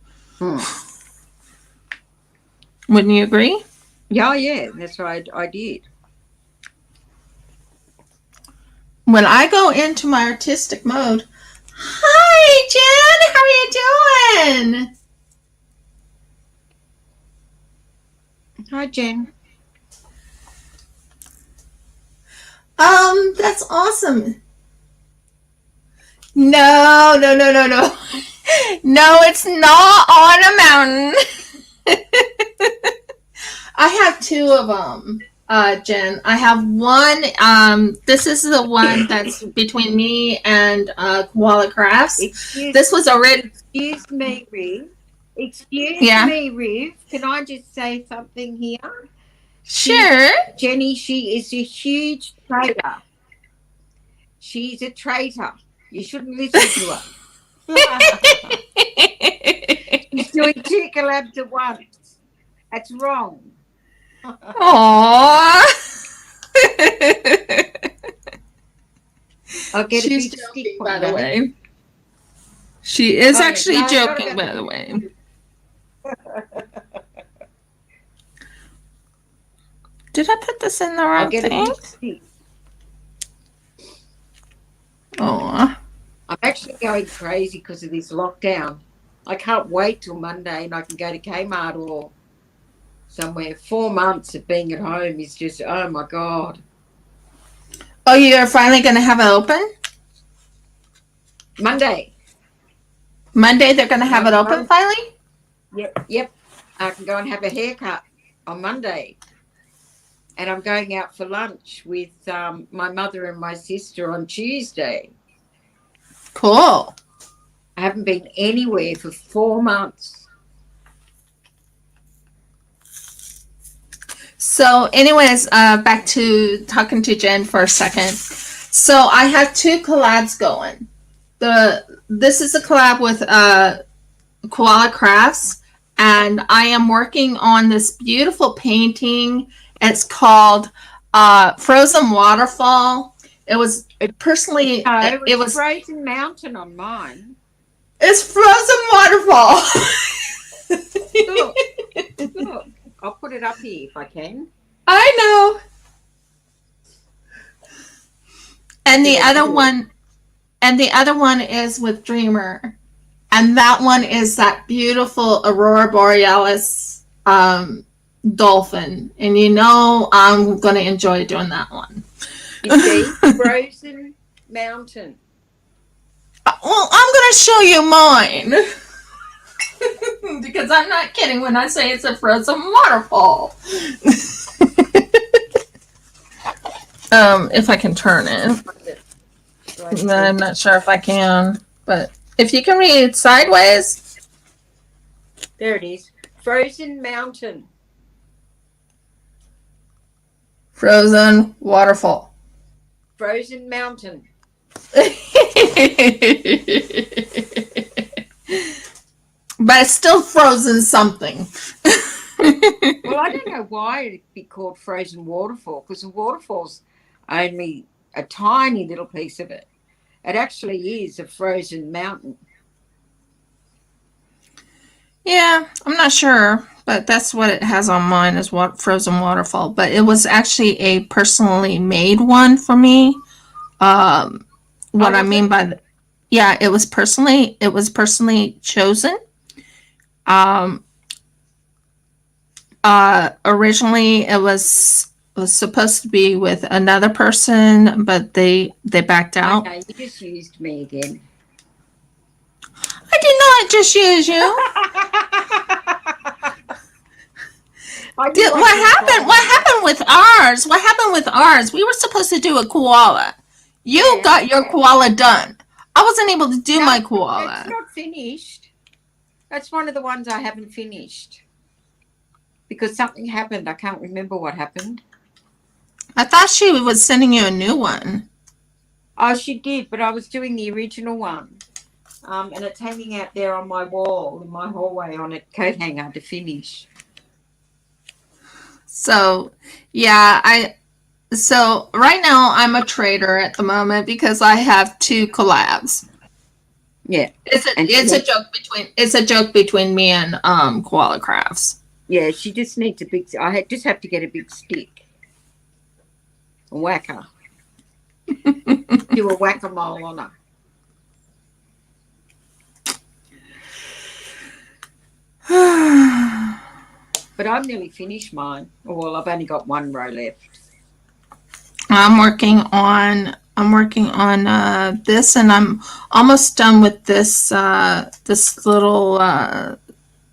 Wouldn't you agree? Yeah, that's right. I did. When I go into my artistic mode, hi, Jen, how are you doing? Hi, Jen. That's awesome. No. No, it's not on a mountain. I have 2 of them, Jen. I have one. This is the one that's between me and Koala Krafts. This was a red. Excuse me, Riv. Me, Riv. Can I just say something here? Sure. Jenny, she is a huge traitor. She's a traitor. You shouldn't listen to her. She's doing 2 collabs at once. That's wrong. Aww. I'll get She's a big joking, stick, by the way. She is actually joking, by the way. Did I put this in the wrong thing? Oh. I'm actually going crazy because of this lockdown. I can't wait till Monday and I can go to Kmart or somewhere. 4 months of being at home is just, oh my God. Oh, you're finally going to have it open? Monday. Monday they're going to have it open finally? Yep. I can go and have a haircut on Monday. And I'm going out for lunch with my mother and my sister on Tuesday. Cool. I haven't been anywhere for 4 months. So anyways, back to talking to Jen for a second. So I have 2 collabs going. This is a collab with Koala Krafts, and I am working on this beautiful painting. It's called Frozen Waterfall. It was personally it was Frozen Mountain on mine. It's Frozen Waterfall. Look, I'll put it up here if I can. I know. And the other one is with Dreamer. And that one is that beautiful Aurora Borealis dolphin. And you know I'm going to enjoy doing that one. You see, Frozen Mountain. Well, I'm going to show you mine. Because I'm not kidding when I say it's a frozen waterfall. If I can turn it. I'm not sure if I can. But if you can read it sideways. There it is. Frozen Mountain. Frozen waterfall. Frozen Mountain. But it's still frozen something. Well, I don't know why it'd be called Frozen Waterfall, because the waterfall's only a tiny little piece of it. It actually is a frozen mountain. Yeah, I'm not sure, but that's what it has on mine is what Frozen Waterfall. But it was actually a personally made one for me. What I mean by that, yeah, it was personally chosen. Originally it was supposed to be with another person, but they backed out. Okay, you just used me again. I did not just use you. What happened with ours? What happened with ours? We were supposed to do a koala. You got your koala done. I wasn't able to do my koala. It's not finished. That's one of the ones I haven't finished. Because something happened. I can't remember what happened. I thought she was sending you a new one. Oh, she did, but I was doing the original one. And it's hanging out there on my wall in my hallway on a coat hanger to finish. So, yeah, so right now I'm a trader at the moment because I have 2 collabs. Yeah. It's a joke between me and Koala Krafts. Yeah, she just needs a big, just have to get a big stick. A whacker. Do a whack-a-mole on her. But I've nearly finished mine. Well, I've only got 1 row left. I'm working on this, and I'm almost done with this this little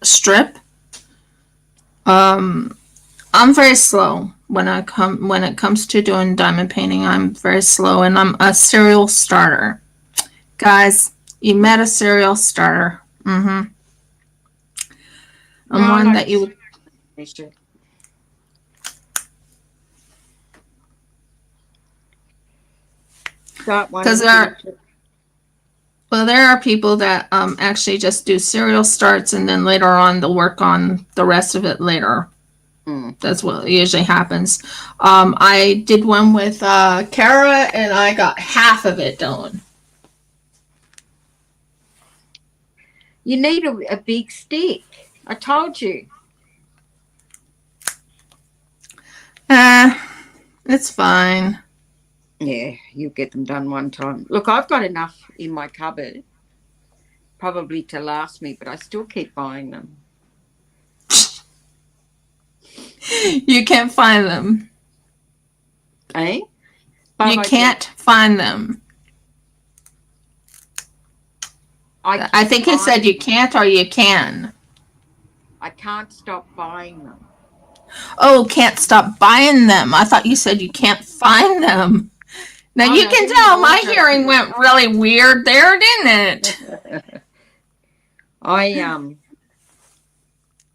strip. I'm very slow when it comes to doing diamond painting. I'm very slow, and I'm a serial starter. Guys, you met a serial starter. I'm one that you would. Because there are people that actually just do serial starts, and then later on they'll work on the rest of it later. That's what usually happens. I did one with Kara, and I got half of it done. You need a big stick. I told you. It's fine. Yeah, you'll get them done one time. Look, I've got enough in my cupboard probably to last me, but I still keep buying them. You can't find them. Eh? But you can't find them. I think it said you can't or you can. I can't stop buying them. Oh, can't stop buying them. I thought you said you can't find them. Now you can tell my hearing went really weird there, didn't it?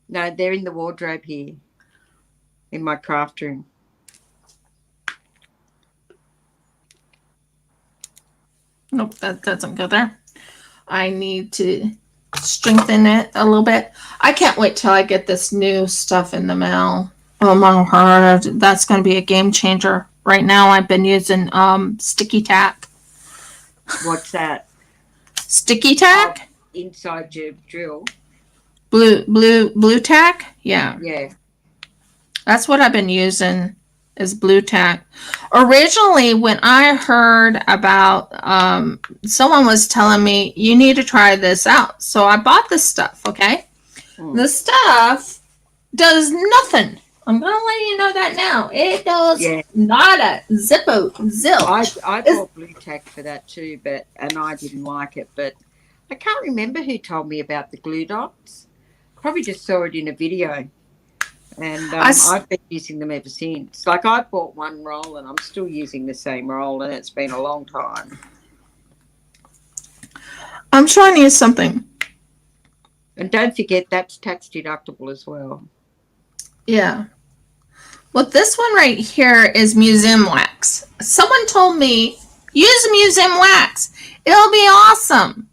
No, they're in the wardrobe here in my craft room. Nope, that doesn't go there. I need to strengthen it a little bit. I can't wait till I get this new stuff in the mail. Oh my God, that's going to be a game changer. Right now I've been using sticky tack. What's that? Sticky tack? Inside your drill. Blue tack? Yeah. Yeah. That's what I've been using is blue tack. Originally, when I heard about, someone was telling me, you need to try this out. So I bought this stuff, okay? The stuff does nothing. I'm going to let you know that now. It does nada. Zippo. Zilch. I bought blue tack for that too, and I didn't like it. But I can't remember who told me about the glue dots. Probably just saw it in a video. And I've been using them ever since. Like I bought one roll and I'm still using the same roll and it's been a long time. I'm showing you something. And don't forget that's tax deductible as well. Yeah. Well, this one right here is museum wax. Someone told me, use museum wax. It'll be awesome.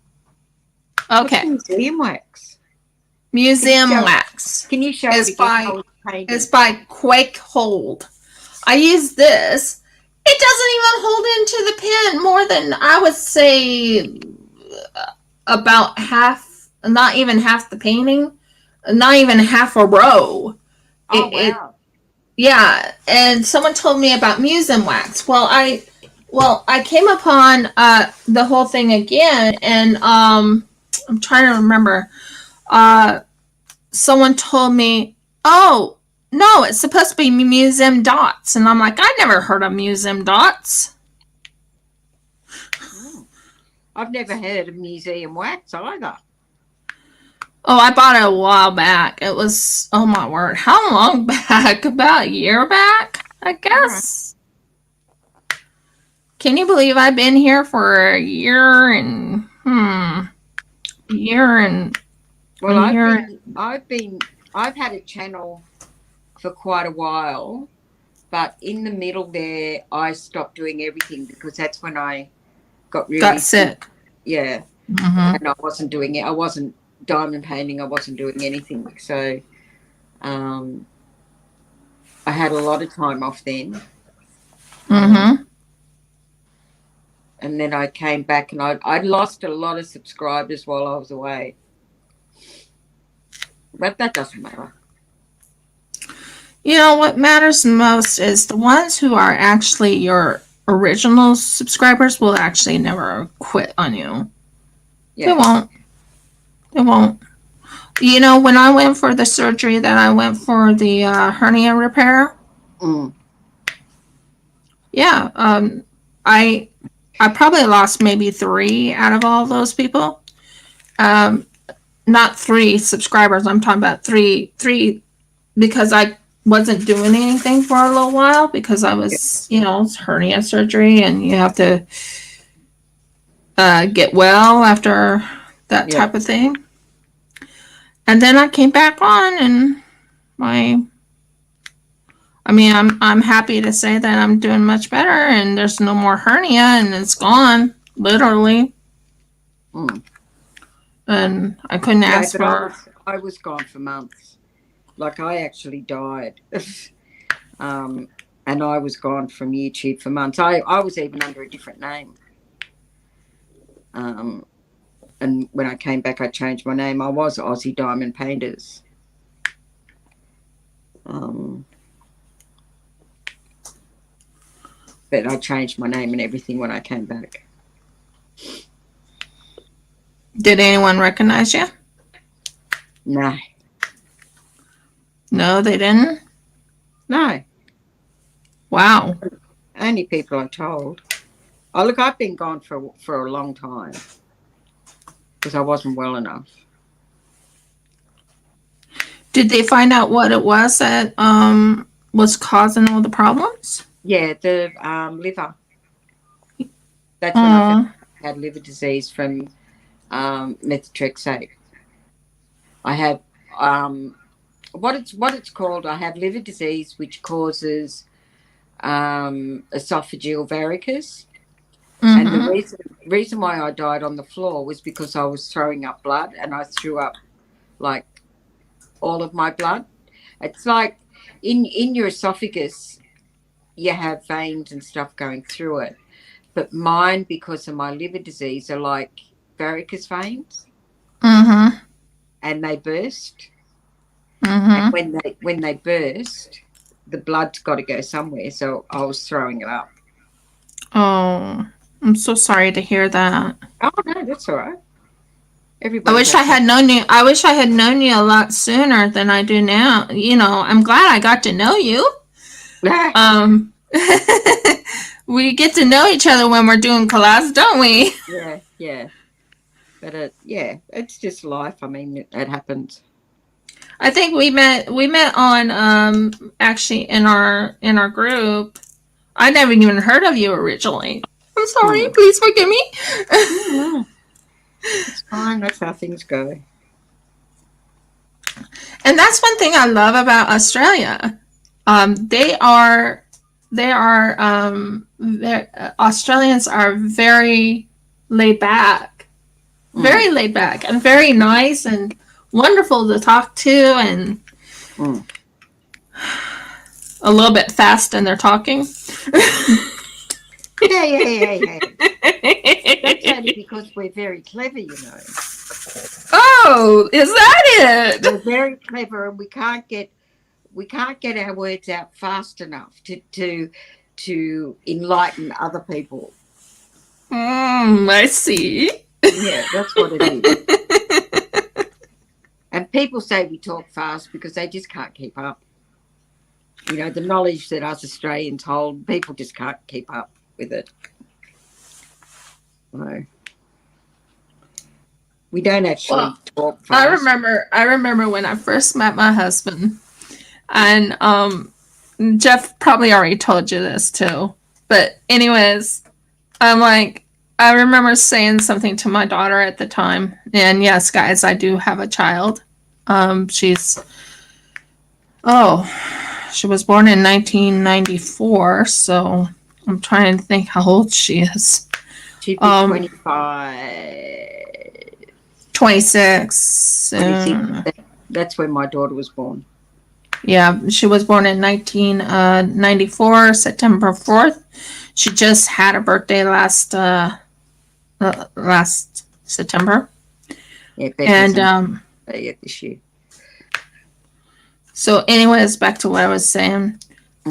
Okay. What's museum wax? Museum wax. Can you show it's by Quake Hold. I use this. It doesn't even hold into the pen more than I would say about half, not even half the painting, not even half a row. Wow. Yeah, and someone told me about museum wax. Well, I came upon the whole thing again, and I'm trying to remember. Someone told me, oh, no, it's supposed to be museum dots. And I'm like, I never heard of museum dots. I've never heard of museum wax either. Oh, I bought it a while back. It was, oh my word, how long back? About a year back, I guess. Right. Can you believe I've been here for a year and, Well, I've had a channel for quite a while, but in the middle there, I stopped doing everything because that's when I got sick. Yeah. Mm-hmm. And I wasn't doing it. I wasn't diamond painting. I wasn't doing anything. So I had a lot of time off then. Mm-hmm. And then I came back and I lost a lot of subscribers while I was away. But that doesn't matter. You know, what matters most is the ones who are actually your original subscribers will actually never quit on you. Yeah. They won't. You know, when I went for the surgery that I went for the hernia repair. Yeah. I probably lost maybe 3 out of all those people. Not 3 subscribers. I'm talking about 3 because I wasn't doing anything for a little while because I was, it's hernia surgery and you have to get well after that type of thing. And then I came back on and I'm happy to say that I'm doing much better and there's no more hernia and it's gone, literally. And I couldn't ask for... I was gone for months. Like I actually died. And I was gone from YouTube for months. I was even under a different name. And when I came back, I changed my name. I was Aussie Diamond Painters. But I changed my name and everything when I came back. Did anyone recognize you? No. No, they didn't? No. Wow. Only people I told. Oh, look, I've been gone for a long time because I wasn't well enough. Did they find out what it was that was causing all the problems? Yeah, the liver. That's when I had liver disease from methotrexate. I have what it's called. I have liver disease, which causes esophageal varicose. And the reason why I died on the floor was because I was throwing up blood, and I threw up like all of my blood. It's like in your esophagus, you have veins and stuff going through it. But mine, because of my liver disease, are like varicose veins. And they burst. And when they burst, the blood's got to go somewhere. So I was throwing it up. Oh, I'm so sorry to hear that. Oh no, that's all right. I wish I had known you. I wish I had known you a lot sooner than I do now. You know, I'm glad I got to know you. We get to know each other when we're doing collabs, don't we? Yeah. But it's just life. I mean, it happens. I think we met on actually in our group. I never even heard of you originally. I'm sorry. Please forgive me. It's fine. That's how things go. And that's one thing I love about Australia. Australians are very laid back, and very nice and wonderful to talk to, and a little bit fast in their talking. Yeah. That's only because we're very clever, you know. Oh, is that it? We're very clever, and we can't get our words out fast enough to enlighten other people. I see. Yeah, that's what it is. And people say we talk fast because they just can't keep up. You know, the knowledge that us Australians hold, people just can't keep up with it. No. We don't actually talk fast. I remember when I first met my husband, and Jeff probably already told you this too. But anyways, I remember saying something to my daughter at the time, and yes, guys, I do have a child. She was born in 1994, so I'm trying to think how old she is. She'd be 25. 26. That's when my daughter was born. Yeah, she was born in 1994, September 4th. She just had a birthday last September. Yeah, and this year. So anyways, back to what I was saying.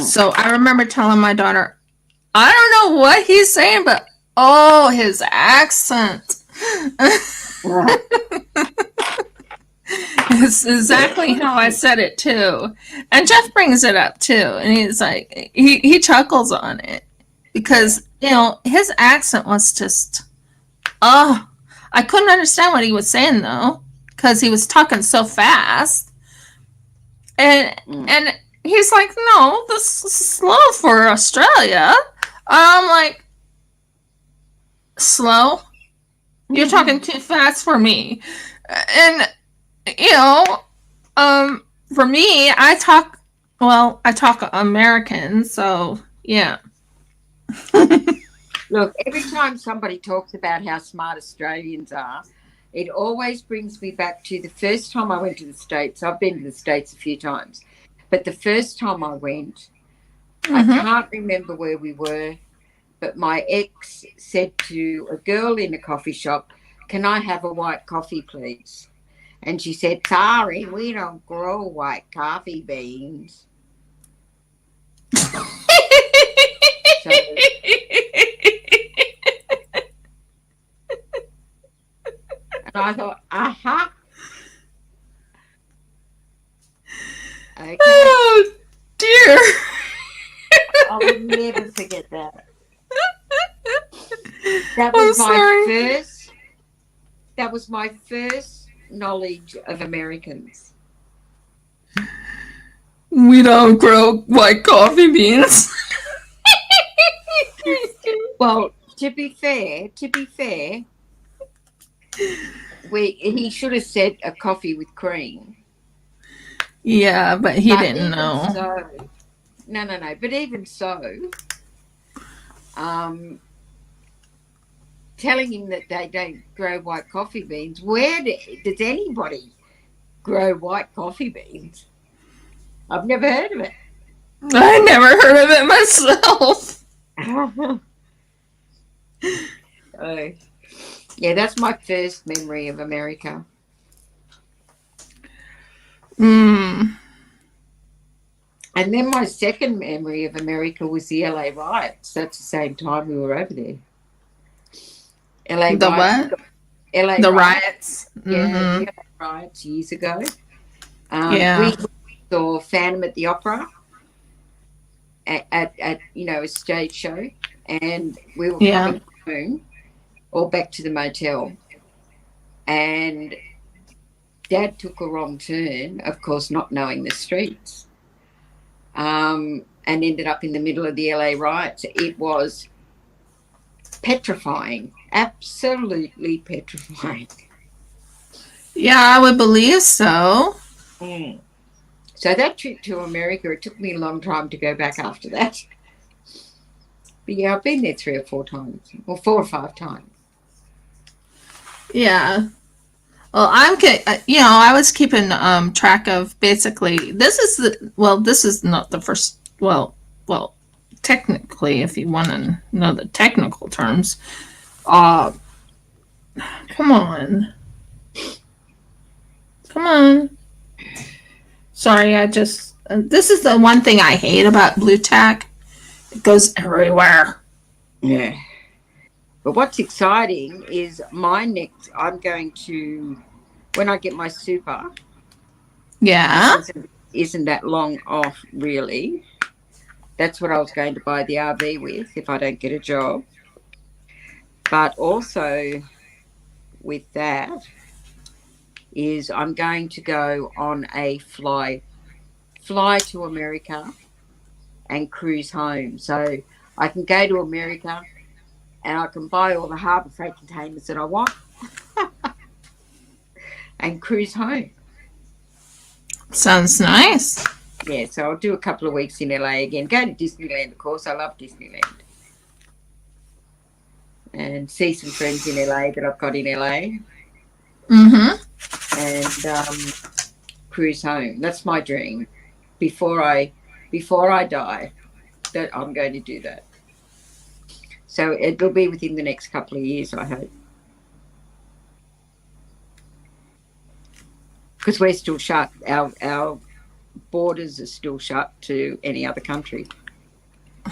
So I remember telling my daughter, I don't know what he's saying, but his accent. It's exactly how I said it too. And Jeff brings it up too. And he's like, he chuckles on it because, you know, his accent was just, I couldn't understand what he was saying though, because he was talking so fast. And he's like, no, this is slow for Australia. I'm like, slow? You're talking too fast for me. And, you know, for me, I talk American, so yeah. Look, every time somebody talks about how smart Australians are, it always brings me back to the first time I went to the States. I've been to the States a few times, but the first time I went, I can't remember where we were, but my ex said to a girl in a coffee shop, "Can I have a white coffee, please?" And she said, "Sorry, we don't grow white coffee beans." So And I thought, aha. Okay. Oh, dear. I will never forget that. That I'm was sorry. my first knowledge of Americans. We don't grow white coffee beans. Well, to be fair, he should have said a coffee with cream. Yeah, but he didn't know. So, no. But even so, telling him that they don't grow white coffee beans. Where does anybody grow white coffee beans? I've never heard of it. I never heard of it myself. Oh, yeah, that's my first memory of America. Mm. And then my second memory of America was the LA riots. That's the same time we were over there. The riots. what? LA the riots. riots. Yeah, Mm-hmm. the LA riots years ago. Yeah. We saw Phantom at the Opera at a stage show, and we were coming home or back to the motel, and Dad took a wrong turn, of course, not knowing the streets, and ended up in the middle of the LA riots. It was petrifying, absolutely petrifying. Yeah, I would believe so. Mm. So that trip to America, it took me a long time to go back after that. But yeah, I've been there 3 or 4 times, or 4 or 5 times. Yeah. Well, I was keeping track of basically. This is not the first. Well, technically, if you want to know the technical terms, come on. Sorry, this is the one thing I hate about blue tack. It goes everywhere. Yeah. But what's exciting is I'm going to, when I get my super. Yeah. Isn't that long off, really. That's what I was going to buy the RV with if I don't get a job. But also with that is I'm going to go on a fly to America and cruise home. So I can go to America and I can buy all the Harbour Freight containers that I want and cruise home. Sounds nice. Yeah, so I'll do a couple of weeks in LA again. Go to Disneyland, of course. I love Disneyland. And see some friends in LA that I've got in LA. Mm-hmm. And cruise home. That's my dream. Before I die, that I'm going to do that. So it'll be within the next couple of years, I hope. Because we're still shut. Our borders are still shut to any other country.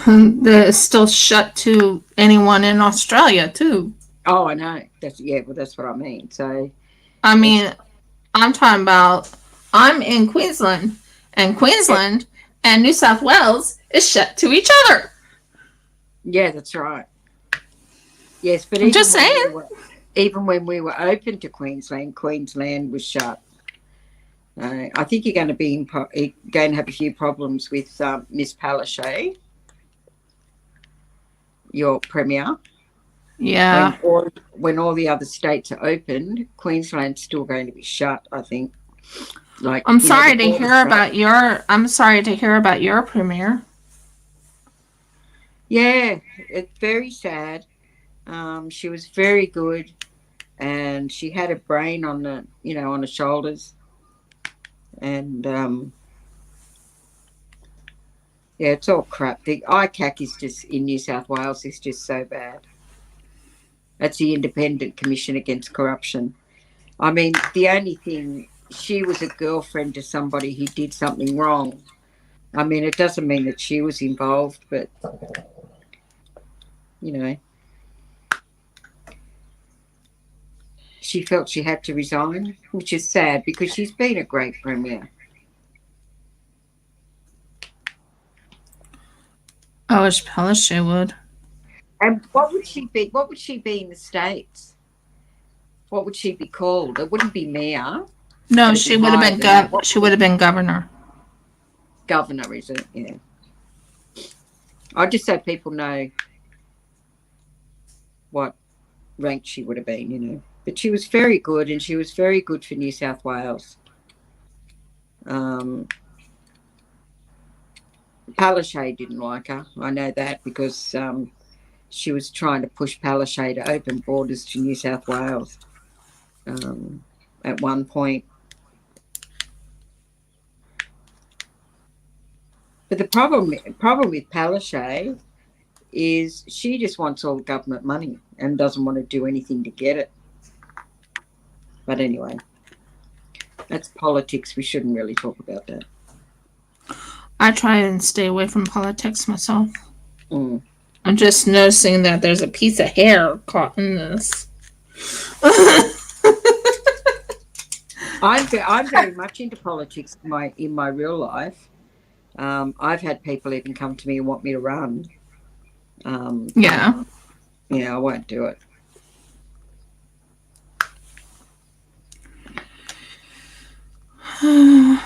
They're still shut to anyone in Australia too. Oh, I know. That's what I mean. So, I mean, I'm talking about. I'm in Queensland, and Queensland and New South Wales is shut to each other. Yeah, that's right. Yes, but I'm just saying. Even when we were open to Queensland was shut. I think you're going to have a few problems with Miss Palaszczuk, your premier. Yeah. When all the other states are opened, Queensland's still going to be shut, I think. I'm sorry to hear about your premier. Yeah, it's very sad. She was very good, and she had a brain on the shoulders. And yeah, it's all crap. The ICAC is just in New South Wales is just so bad. That's the Independent Commission Against Corruption. I mean, the only thing, she was a girlfriend to somebody who did something wrong. I mean, it doesn't mean that she was involved, but you know. She felt she had to resign, which is sad because she's been a great premier. I wish Palaszczuk would. And what would she be? What would she be in the States? What would she be called? It wouldn't be mayor. No, she would have been she would have been governor. Governor, is it? Yeah. I just so people know what rank she would have been, you know. But she was very good, and she was very good for New South Wales. Palaszczuk didn't like her. I know that because she was trying to push Palaszczuk to open borders to New South Wales at one point. But the problem with Palaszczuk is she just wants all the government money and doesn't want to do anything to get it. But anyway, that's politics. We shouldn't really talk about that. I try and stay away from politics myself. I'm just noticing that there's a piece of hair caught in this. I'm very much into politics in my real life. I've had people even come to me and want me to run. Yeah, I won't do it.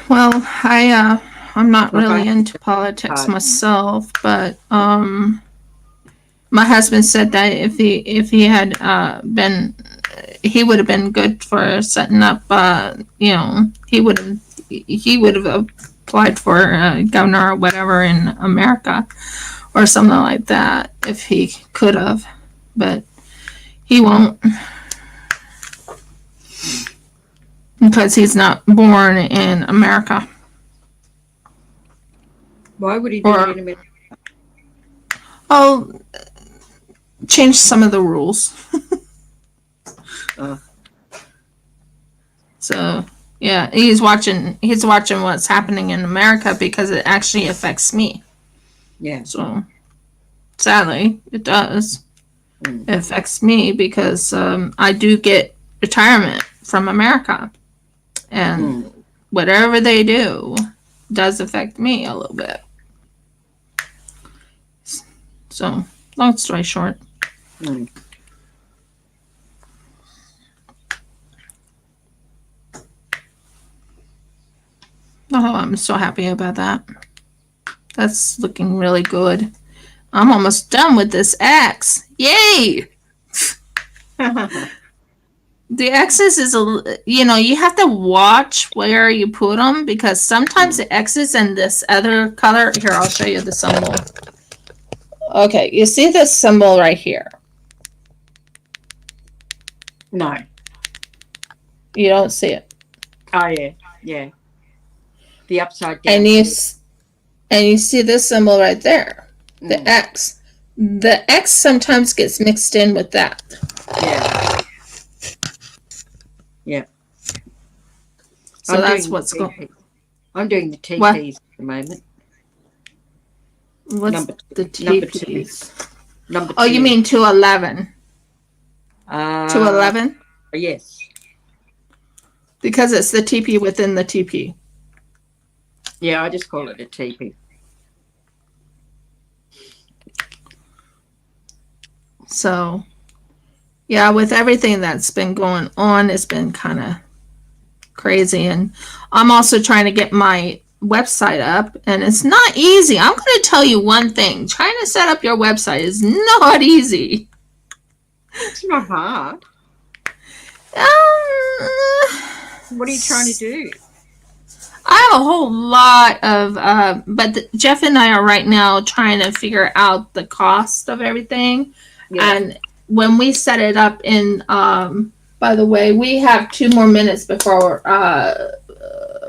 Well, I'm not really into politics myself, but my husband said that if he had been, he would have been good for setting up. He would have applied for governor or whatever in America or something like that if he could have, but he won't. Because he's not born in America. Why would he do it in America? Oh, change some of the rules. So, yeah, he's watching what's happening in America because it actually affects me. Yeah. So, sadly, it does. It affects me because I do get retirement from America. And whatever they do does affect me a little bit. So, long story short. Oh, I'm so happy about that. That's looking really good. I'm almost done with this X. Yay! The X's is you have to watch where you put them because sometimes the X's in this other color. Here, I'll show you the symbol. Okay, you see this symbol right here? No. You don't see it. Oh, yeah. Yeah. The upside down. And you see this symbol right there, the X. The X sometimes gets mixed in with that. Yeah. Yeah. So that's what's going. I'm doing the TPs at the moment. What's the TPs? Number 2. Oh, you mean 211? 211? Yes. Because it's the TP within the TP. Yeah, I just call it a TP. So, yeah, with everything that's been going on, it's been kind of crazy. And I'm also trying to get my website up, and it's not easy. I'm going to tell you one thing. Trying to set up your website is not easy. It's not hard. What are you trying to do? I have a whole lot of, but Jeff and I are right now trying to figure out the cost of everything. Yeah. And when we set it up in, by the way, we have 2 more minutes before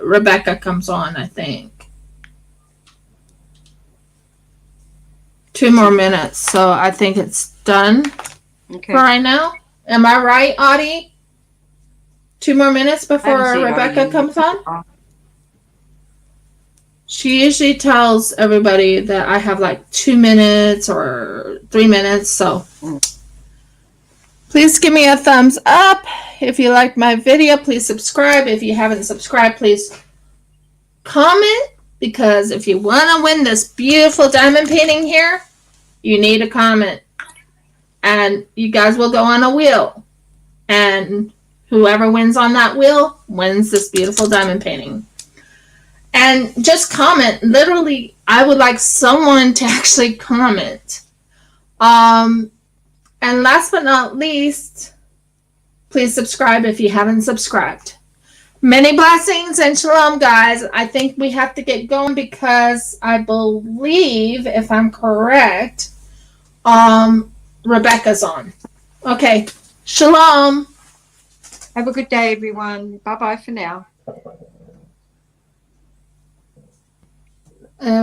Rebecca comes on, I think. 2 more minutes, so I think it's done for right now. Am I right, Audie? 2 more minutes before Rebecca comes on? She usually tells everybody that I have like 2 minutes or 3 minutes. So please give me a thumbs up. If you liked my video, please subscribe. If you haven't subscribed, please comment. Because if you want to win this beautiful diamond painting here, you need a comment. And you guys will go on a wheel. And whoever wins on that wheel wins this beautiful diamond painting. And just comment. Literally, I would like someone to actually comment. And last but not least, please subscribe if you haven't subscribed. Many blessings and shalom, guys. I think we have to get going because I believe, if I'm correct, Rebecca's on. Okay. Shalom. Have a good day, everyone. Bye-bye for now.